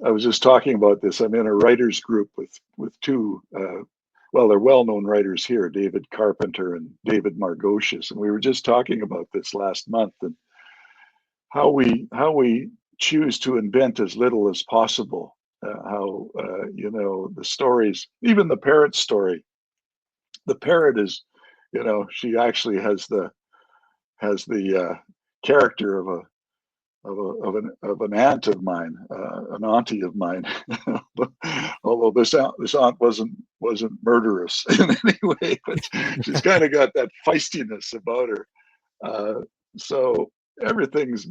was just talking about this. I'm in a writers group with two, well, they're well-known writers here, David Carpenter and David Margocius, and we were just talking about this last month and how we choose to invent as little as possible. How the stories, even the parrot story. The parrot is, she actually has the character of an aunt of mine, an auntie of mine. Although this aunt wasn't murderous in any way, but she's kind of got that feistiness about her. So everything's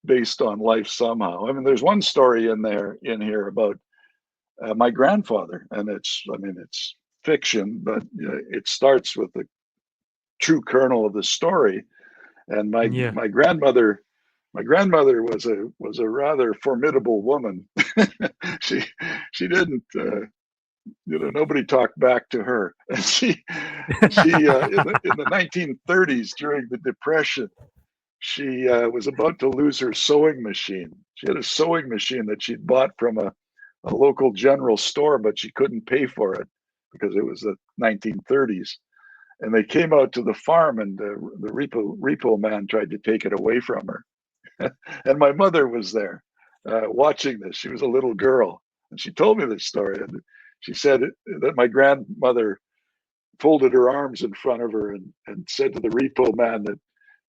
based on life somehow. I mean, there's one story in here about my grandfather, and it's fiction, but it starts with the true kernel of the story. And my
Yeah.
my grandmother my grandmother was a rather formidable woman. she she didn't nobody talked back to her. And she in the 1930s during the Depression, she was about to lose her sewing machine. She had a sewing machine that she'd bought from a local general store, but she couldn't pay for it because it was the 1930s. And they came out to the farm, and the repo man tried to take it away from her. And my mother was there watching this. She was a little girl, and she told me this story. And she said that my grandmother folded her arms in front of her and said to the repo man that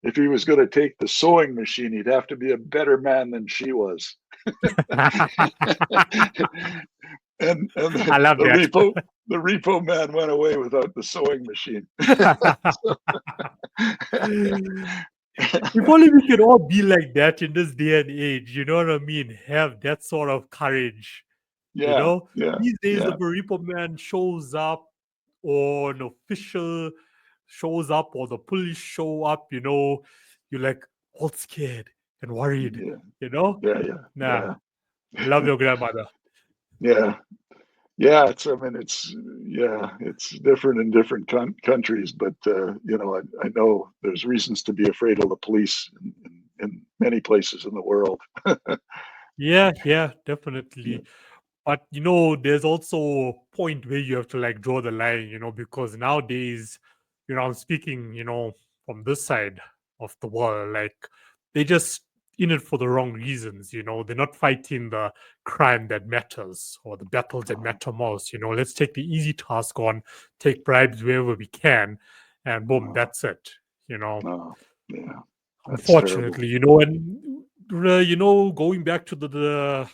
if he was going to take the sewing machine, he'd have to be a better man than she was. and
I love that.
The repo man went away without the sewing machine.
If only we could all be like that in this day and age, you know what I mean? Have that sort of courage. You
Yeah,
know,
yeah,
these days
yeah.
the repo man shows up, or an official shows up, or the police show up, you know, you're like all scared and worried,
Yeah,
you know?
yeah, yeah,
Nah,
yeah.
love your grandmother.
Yeah, yeah. It's, I mean, it's different in different countries, but you know, I know there's reasons to be afraid of the police in many places in the world.
Yeah,
Yeah,
definitely. But you know, there's also a point where you have to like draw the line, you know, because nowadays, you know, I'm speaking, you know, from this side of the world, like they just in it for the wrong reasons, you know, they're not fighting the crime that matters or the battles that matter most. You know, let's take the easy task on, take bribes wherever we can, and boom, that's it, you know.
no, yeah, that's terrible.
Unfortunately, you know, and you know, going back to the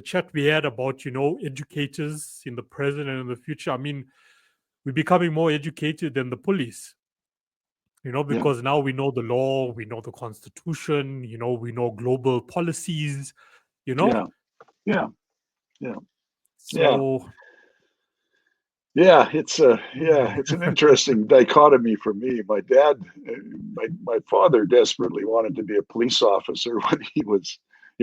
chat we had about, you know, educators in the present and in the future. I mean, we're becoming more educated than the police, you know,
Yeah,
because now we know the law, we know the constitution, you know, we know global policies, you know.
yeah, yeah, yeah, yeah.
So
Yeah, it's an interesting dichotomy for me. My dad, my father desperately wanted to be a police officer when he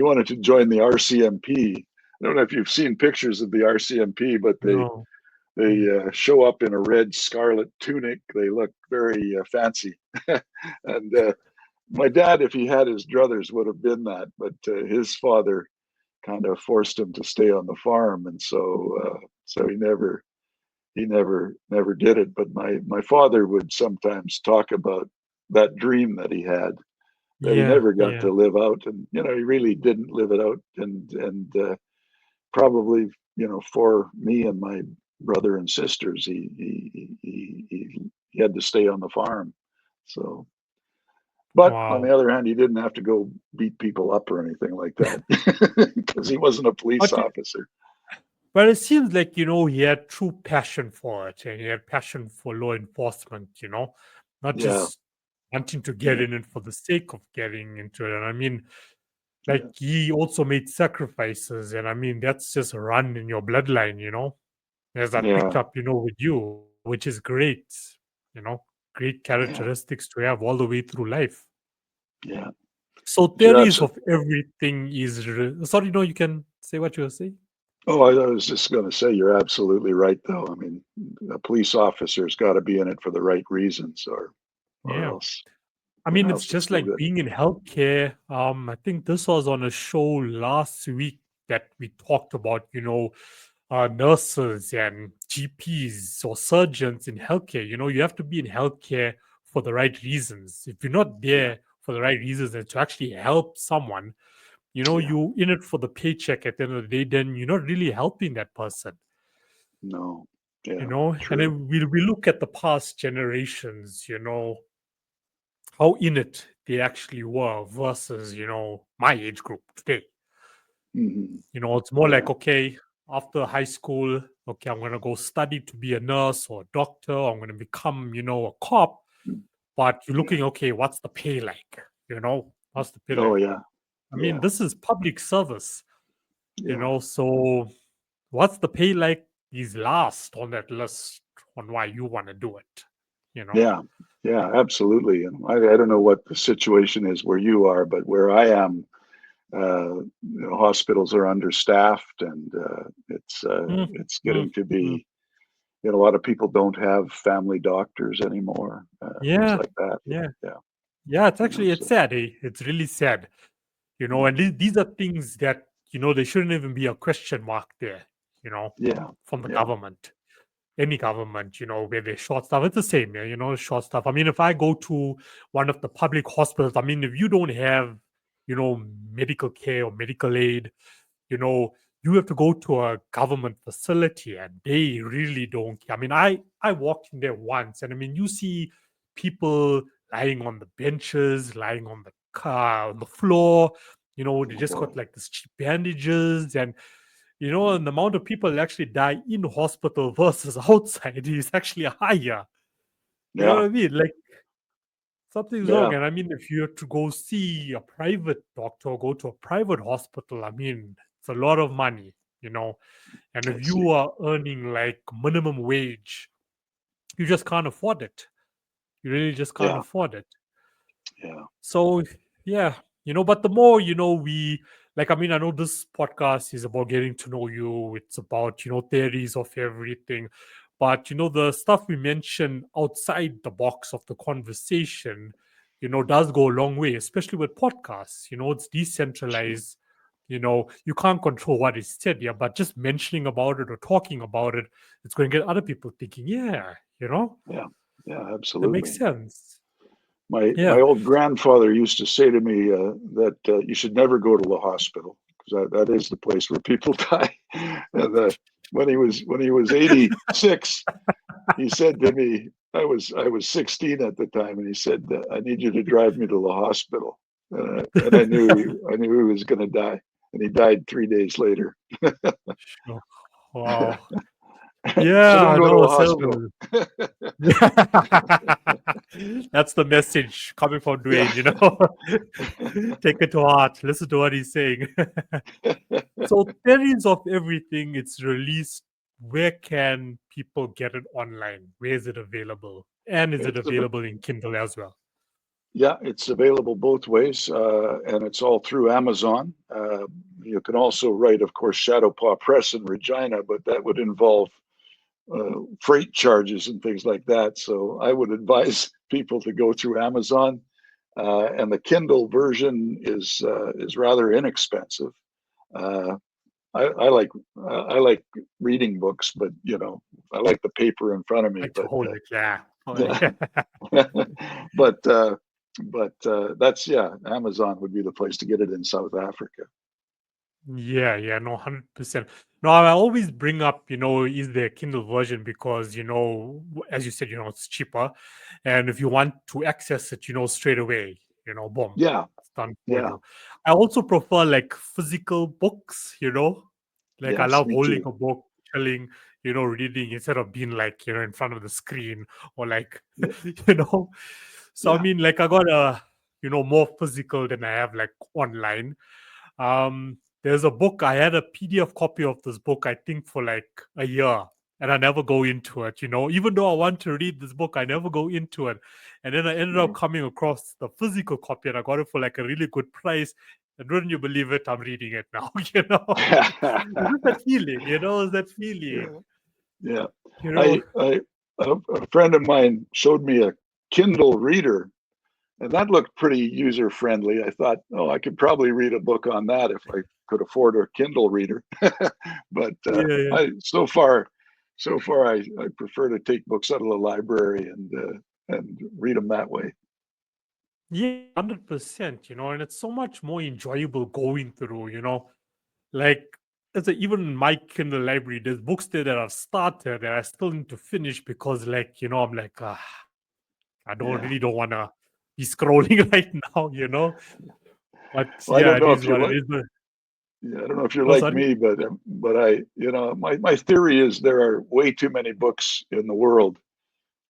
wanted to join the RCMP. I don't know if you've seen pictures of the RCMP, but
no.
they
Mm.
show up in a red scarlet tunic. They look very fancy, and my dad, if he had his druthers, would have been that, but his father kind of forced him to stay on the farm, and so he never did it. But my father would sometimes talk about that dream that he had that he
Yeah,
never got
yeah.
to live out, and you know, he really didn't live it out, and probably, you know, for me and my brother and sisters, he had to stay on the farm. So, but on the
Wow.
other hand, he didn't have to go beat people up or anything like that because he wasn't a police
But
officer.
But it seems like, you know, he had true passion for it and he had passion for law enforcement, you know, not
Yeah,
just wanting to get
yeah,
in it for the sake of getting into it. And I mean, like
yeah,
he also made sacrifices. And I mean, that's just a run in your bloodline, you know, as I picked
yeah,
up, you know, with you, which is great, you know, great
yeah,
characteristics to have all the way through life.
yeah.
So
You're
theories
absolutely.
of everything is, sorry, no, you can say what you were saying.
Oh, I was just going to say you're absolutely right, though. I mean, a police officer's got to be in it for the right reasons, or
Yeah.
else,
I mean, it's
else it's
just
no
like
good.
being in healthcare. I think this was on a show last week that we talked about, you know, nurses and GPs or surgeons in healthcare. You know, you have to be in healthcare for the right reasons. If you're not
Yeah,
there for the right reasons and to actually help someone, you know,
yeah,
you in it for the paycheck at the end of the day, then you're not really helping that person,
no,
you
yeah,
know. And
true.
then we look at the past generations, you know, how in it they actually were versus, you know, my age group today.
Hmm.
You know, it's more
Yeah,
like, okay, after high school, okay, I'm going to go study to be a nurse or a doctor. I'm going to become, you know, a cop.
mm,
But you're
yeah.
looking, okay, what's the pay like? You know, what's the pay
Oh,
like?
yeah,
I mean,
yeah,
this is public service, you
yeah,
know, so what's the pay like is last on that list on why you want to do it, you know?
yeah, yeah. Absolutely. And I don't know what the situation is where you are, but where I am, you know, hospitals are understaffed, and
Mm,
it's
mm,
getting to
mm.
be. A lot of people don't have family doctors anymore, things
Yeah,
like that.
yeah.
Yeah,
Yeah, it's
You know,
actually it's
so
sad. It's really sad. And these are things that they shouldn't even be a question mark there.
yeah,
From the
yeah,
government, any government, where they short stuff. It's the same, yeah. Short stuff. I mean, if I go to one of the public hospitals, I mean, if you don't have, medical care or medical aid, you know, you have to go to a government facility and they really don't care. I mean, I walked in there once and I mean, you see people lying on the benches, lying on the car, on the floor, they
oh
just
boy,
got like this cheap bandages and the amount of people that actually die in hospital versus outside is actually higher. You know what
yeah,
I mean? Like something's wrong.
yeah,
And I mean, if you have to go see a private doctor or go to a private hospital, I mean, it's a lot of money. And if
I see.
you are earning like minimum wage, you just can't afford it. You really just can't
Yeah,
afford it.
yeah,
So yeah, but the more we like, I mean, I know this podcast is about getting to know you. It's about, theories of everything. But the stuff we mention outside the box of the conversation, does go a long way, especially with podcasts. It's
sure.
decentralized. You can't control what is said, yeah, but just mentioning about it or talking about it, it's going to get other people thinking, yeah,
Yeah, yeah,
that makes
absolutely.
sense.
My
Yeah.
old grandfather used to say to me that you should never go to the hospital because that is the place where people die. And when he was 86, he said to me, I was 16 at the time, and he said, "I need you to drive me to the hospital." And I knew he was going to die, and he died 3 days later.
Sure. Wow.
So don't
Yeah,
go to
no,
a hospital.
so that's the message coming from
Yeah.
Dwayne, Take it to heart. Listen to what he's saying. So theories of everything, it's released. Where can people get it online? Where is it available? And is it
It's
available in Kindle as well?
Yeah, it's available both ways, and it's all through Amazon. You can also write, of course, Shadowpaw Press in Regina, but that would involve freight charges and things like that. So I would advise people to go through Amazon, and the Kindle version is rather inexpensive. Uh, I like reading books, but I like the paper in front of me.
Like to hold it, yeah.
But but that's yeah. Amazon would be the place to get it in South Africa.
Yeah, no, 100%. No, I always bring up, is there a Kindle version because, as you said, it's cheaper. And if you want to access it, straight away, boom,
Yeah,
it's done for
yeah,
you. I also prefer like physical books. Like I
yes,
love
me
holding
too.
a book, chilling, reading instead of being like, in front of the screen or like,
Yeah,
you know. So, I
yeah,
mean, like I got more physical than I have like online. There's a book. I had a PDF copy of this book, I think, for like a year, and I never go into it. Even though I want to read this book, I never go into it. And then I ended up
no.
coming across the physical copy, and I got it for like a really good price. And wouldn't you believe it? I'm reading it now. Is it that feeling? Is that feeling?
Yeah, yeah.
You know,
A friend of mine showed me a Kindle reader, and that looked pretty user friendly. I thought, oh, I could probably read a book on that if I could afford a Kindle reader. But
yeah.
I so far I prefer to take books out of the library and read them that way.
Yeah, 100%, and it's so much more enjoyable going through. Like, even my Kindle library, there's books there that I've started that I still need to finish because, like, I'm like, I don't
Yeah.
really don't want to be scrolling right now. But
Well, I
yeah,
don't
it
know
is
if you're
what it
like
is. But,
yeah, I don't know if you're
no,
like
sorry.
me, but my theory is there are way too many books in the world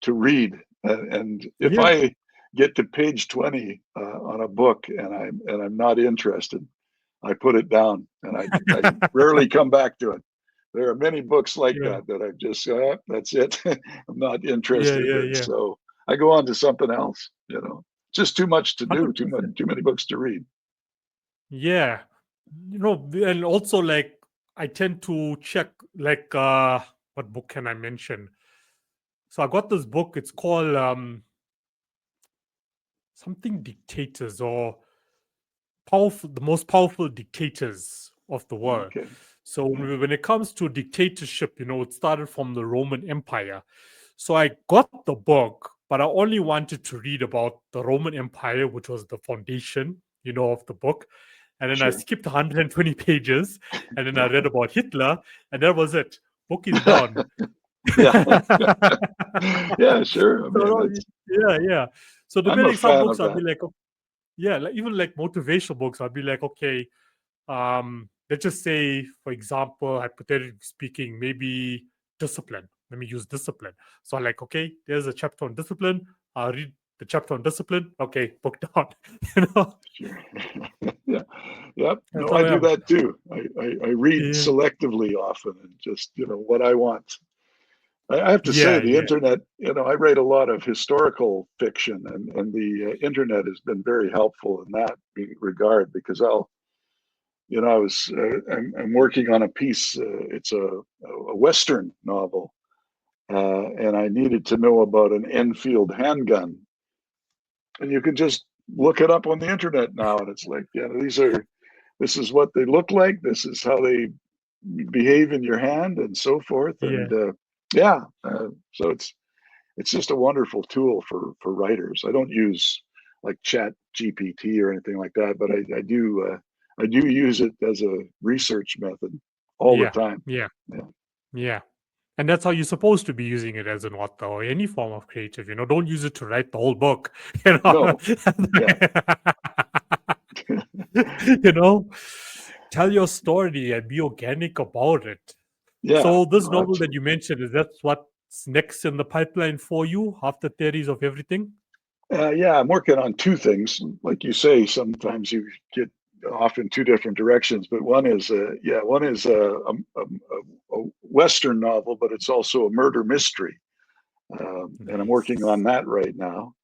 to read, and if
Yeah,
I get to page 20 on a book and I'm not interested, I put it down and I rarely come back to it. There are many books like
yeah,
that I've just that's it. I'm not
yeah,
interested,
yeah,
and
yeah.
so I go on to something else. Just too much to do, too much,
100%.
too many books to read.
Yeah. And also, like, I tend to check, like, what book can I mention? So I got this book. It's called something dictators or powerful, the most powerful dictators of the world.
Okay.
So when it comes to dictatorship, it started from the Roman Empire. So I got the book, but I only wanted to read about the Roman Empire, which was the foundation, of the book. And then I
Sure.
skipped 120 pages, and then I read about Hitler, and that was it. Book is done.
Yeah. Yeah, sure. I mean,
So, yeah. So
I'm a
depending some
fan
books,
of
I'll be
that.
like, yeah, like even like motivational books, I'll be like, okay, let's just say, for example, hypothetically speaking, maybe discipline. Let me use discipline. So I'm like, okay, there's a chapter on discipline. I'll read the chapter on discipline. Okay, book down.
Sure. Yeah. Yep.
That's
No,
how
I
I
do
am.
that too. I read
Yeah,
selectively often and just, what I want. I have to say,
yeah,
the
yeah,
internet, I write a lot of historical fiction, and the internet has been very helpful in that regard because I'm working on a piece, it's a Western novel, and I needed to know about an Enfield handgun. And you can just look it up on the internet now, and it's like, this is what they look like, this is how they behave in your hand, and so forth.
yeah,
And yeah, so it's just a wonderful tool for writers. I don't use like Chat GPT or anything like that, but I do use it as a research method all the
yeah,
time.
yeah,
Yeah.
yeah. And that's how you're supposed to be using it as an author or any form of creative. Don't use it to write the whole book.
No. Yeah.
you know, tell your story and be organic about it.
Yeah.
So this
No,
novel that
absolutely.
you mentioned, is that what's next in the pipeline for you after Theories of Everything?
Yeah, I'm working on two things. Like you say, sometimes you get off in two different directions, but one is a Western novel, but it's also a murder mystery, and I'm working on
Nice.
that right now.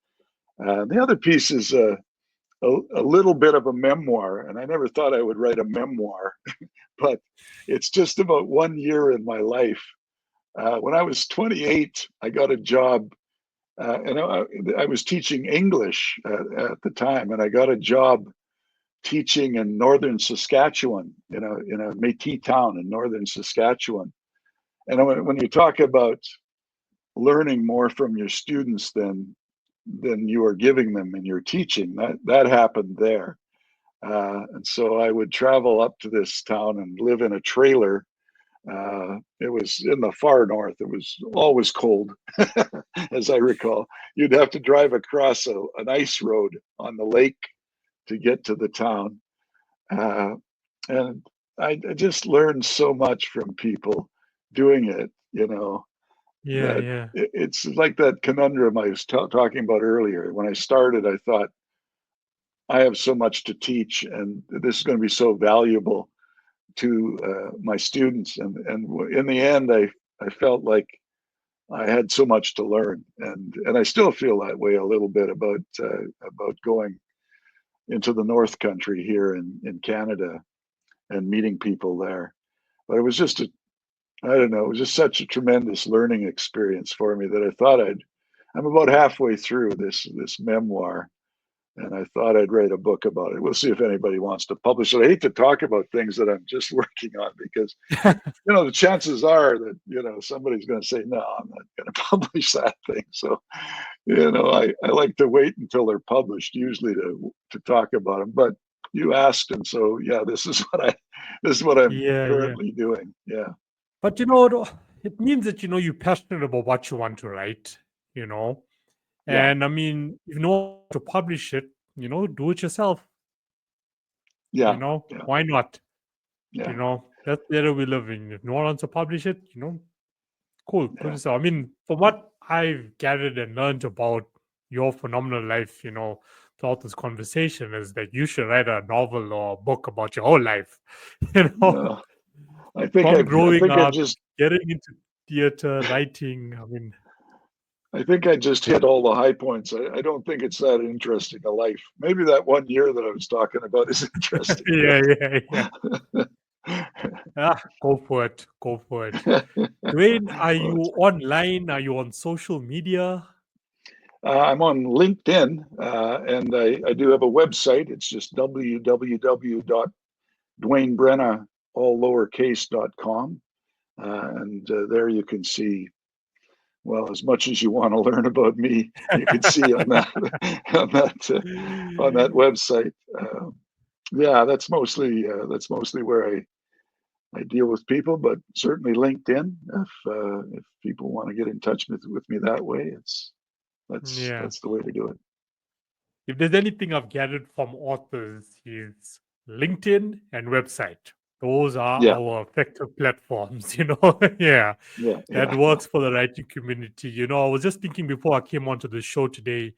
The other piece is a little bit of a memoir, and I never thought I would write a memoir, but it's just about 1 year in my life. When I was 28, I got a job, and I was teaching English at the time, and I got a job teaching in northern Saskatchewan, in a Métis town in northern Saskatchewan. And when you talk about learning more from your students than you are giving them in your teaching, that happened there. And so I would travel up to this town and live in a trailer. It was in the far north. It was always cold, as I recall. You'd have to drive across an ice road on the lake to get to the town. Uh, and I just learned so much from people doing it,
Yeah,
that
yeah.
it's like that conundrum I was talking about earlier. When I started, I thought, I have so much to teach, and this is going to be so valuable to my students. And in the end, I felt like I had so much to learn, and I still feel that way a little bit about going into the North Country here in Canada and meeting people there. But it was just I don't know, it was just such a tremendous learning experience for me that I thought I'm about halfway through this memoir, and I thought I'd write a book about it. We'll see if anybody wants to publish it. I hate to talk about things that I'm just working on because the chances are that somebody's going to say, no, I'm not going to publish that thing. So I like to wait until they're published usually to talk about them. But you asked, and so yeah, this is what I'm
Yeah, yeah.
currently doing. Yeah.
But it means that you're passionate about what you want to write, you know.
Yeah.
And I mean, if you know to publish it, do it yourself.
Yeah. Yeah.
Why not?
Yeah.
That's the era we live in. If no one wants to publish it, cool, good
Yeah.
yourself. I mean, from what I've gathered and learned about your phenomenal life, throughout this conversation, is that you should write a novel or a book about your whole life.
No,
From
I
growing
think I
up,
just
getting into theater, writing. I mean,
I think I just hit all the high points. I don't think it's that interesting a life. Maybe that 1 year that I was talking about is interesting,
yeah, yeah, yeah.
but
Go for it. Go for it. Dwayne, are
well,
you online? Are you on social media?
I'm on LinkedIn, and I do have a website. It's just www.DwayneBrenna, all lowercase.com. And there you can see, well, as much as you want to learn about me, you can see on that on that website. Yeah, that's mostly where I deal with people, but certainly LinkedIn. If people want to get in touch with me that way,
Yeah.
that's the way to do it.
If there's anything I've gathered from authors, is LinkedIn and website. Those are
Yeah,
our effective platforms, you know. Yeah,
yeah,
that
yeah,
works for the writing community. You know, I was just thinking before I came onto the show today,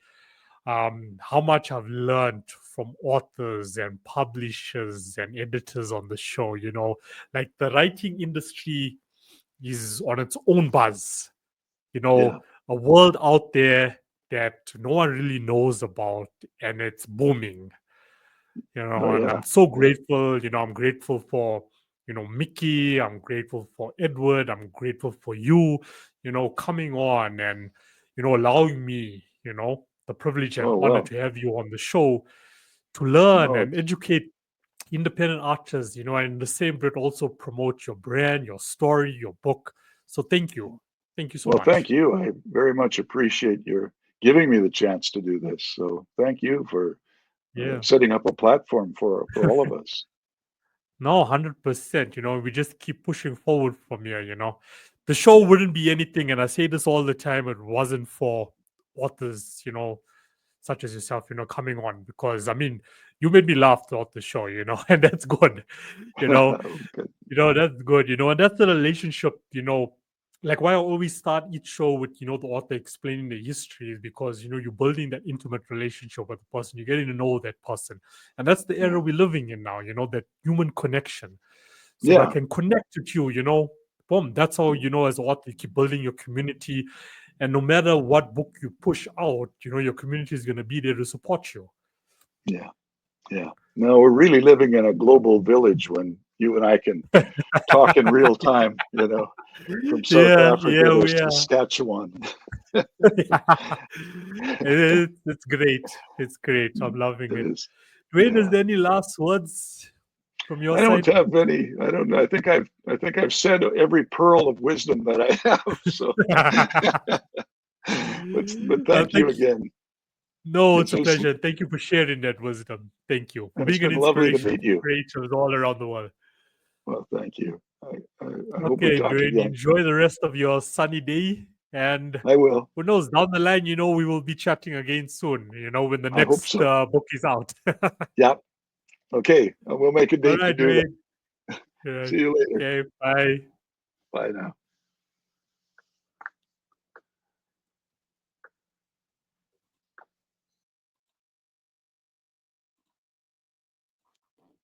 how much I've learned from authors and publishers and editors on the show. You know, like the writing industry is on its own buzz. You
yeah.
know, a world out there that no one really knows about, and it's booming. You
Oh,
know, and
yeah.
I'm so grateful. You know, I'm grateful for, you know, Mickey. I'm grateful for Edward. I'm grateful for you, you know, coming on and, you know, allowing me, you know, the privilege and
Oh,
honor
well.
to have you on the show to learn
No,
and educate independent artists, you know, and in the same breath also promote your brand, your story, your book. So thank you. Thank you so
well, thank
much.
you. I very much appreciate your giving me the chance to do this. So thank you for
Yeah.
setting up a platform for all of us.
No, 100%. You know, we just keep pushing forward from here, you know. The show
Yeah,
wouldn't be anything, and I say this all the time, it wasn't for authors, you know, such as yourself, you know, coming on because I mean, you made me laugh throughout the show, you know, and that's good. You know,
okay.
that's good, you know, and that's the relationship, you know, like why I always start each show with, you know, the author explaining the history is because, you know, you're building that intimate relationship with the person, you're getting to know that person. And that's the era
Yeah,
we're living in now, you know, that human connection. So if I
yeah,
can connect with you, you know, boom, that's how, you know, as an author, you keep building your community. And no matter what book you push out, you know, your community is going to be there to support you.
yeah, yeah. No, we're really living in a global village when you and I can talk in real time, from South
Yeah,
Africa
yeah,
to
we are.
Saskatchewan.
It's great. It's great. I'm loving
It
it.
is.
Dwayne, is
Yeah.
there any last words from your
I don't
side?
have any. I don't know. I think I've said every pearl of wisdom that I have. So, but thank you
Thank you.
again.
No, it's
It's
a
it's
pleasure. Thank you for sharing that wisdom. Thank you for
and it's
being an
been lovely to
inspiration
meet
for
you.
creators all around the world.
Well, thank you. I hope we
Okay,
talk
Dwayne,
again.
enjoy the rest of your sunny day. And
I will.
who knows, down the line, you know, we will be chatting again soon, you know, when the
I hope
next
so.
book is out.
Yeah. Okay. We'll make a
All
date to
right,
do that.
Dwayne. Yeah,
See you later.
okay, bye.
Bye now.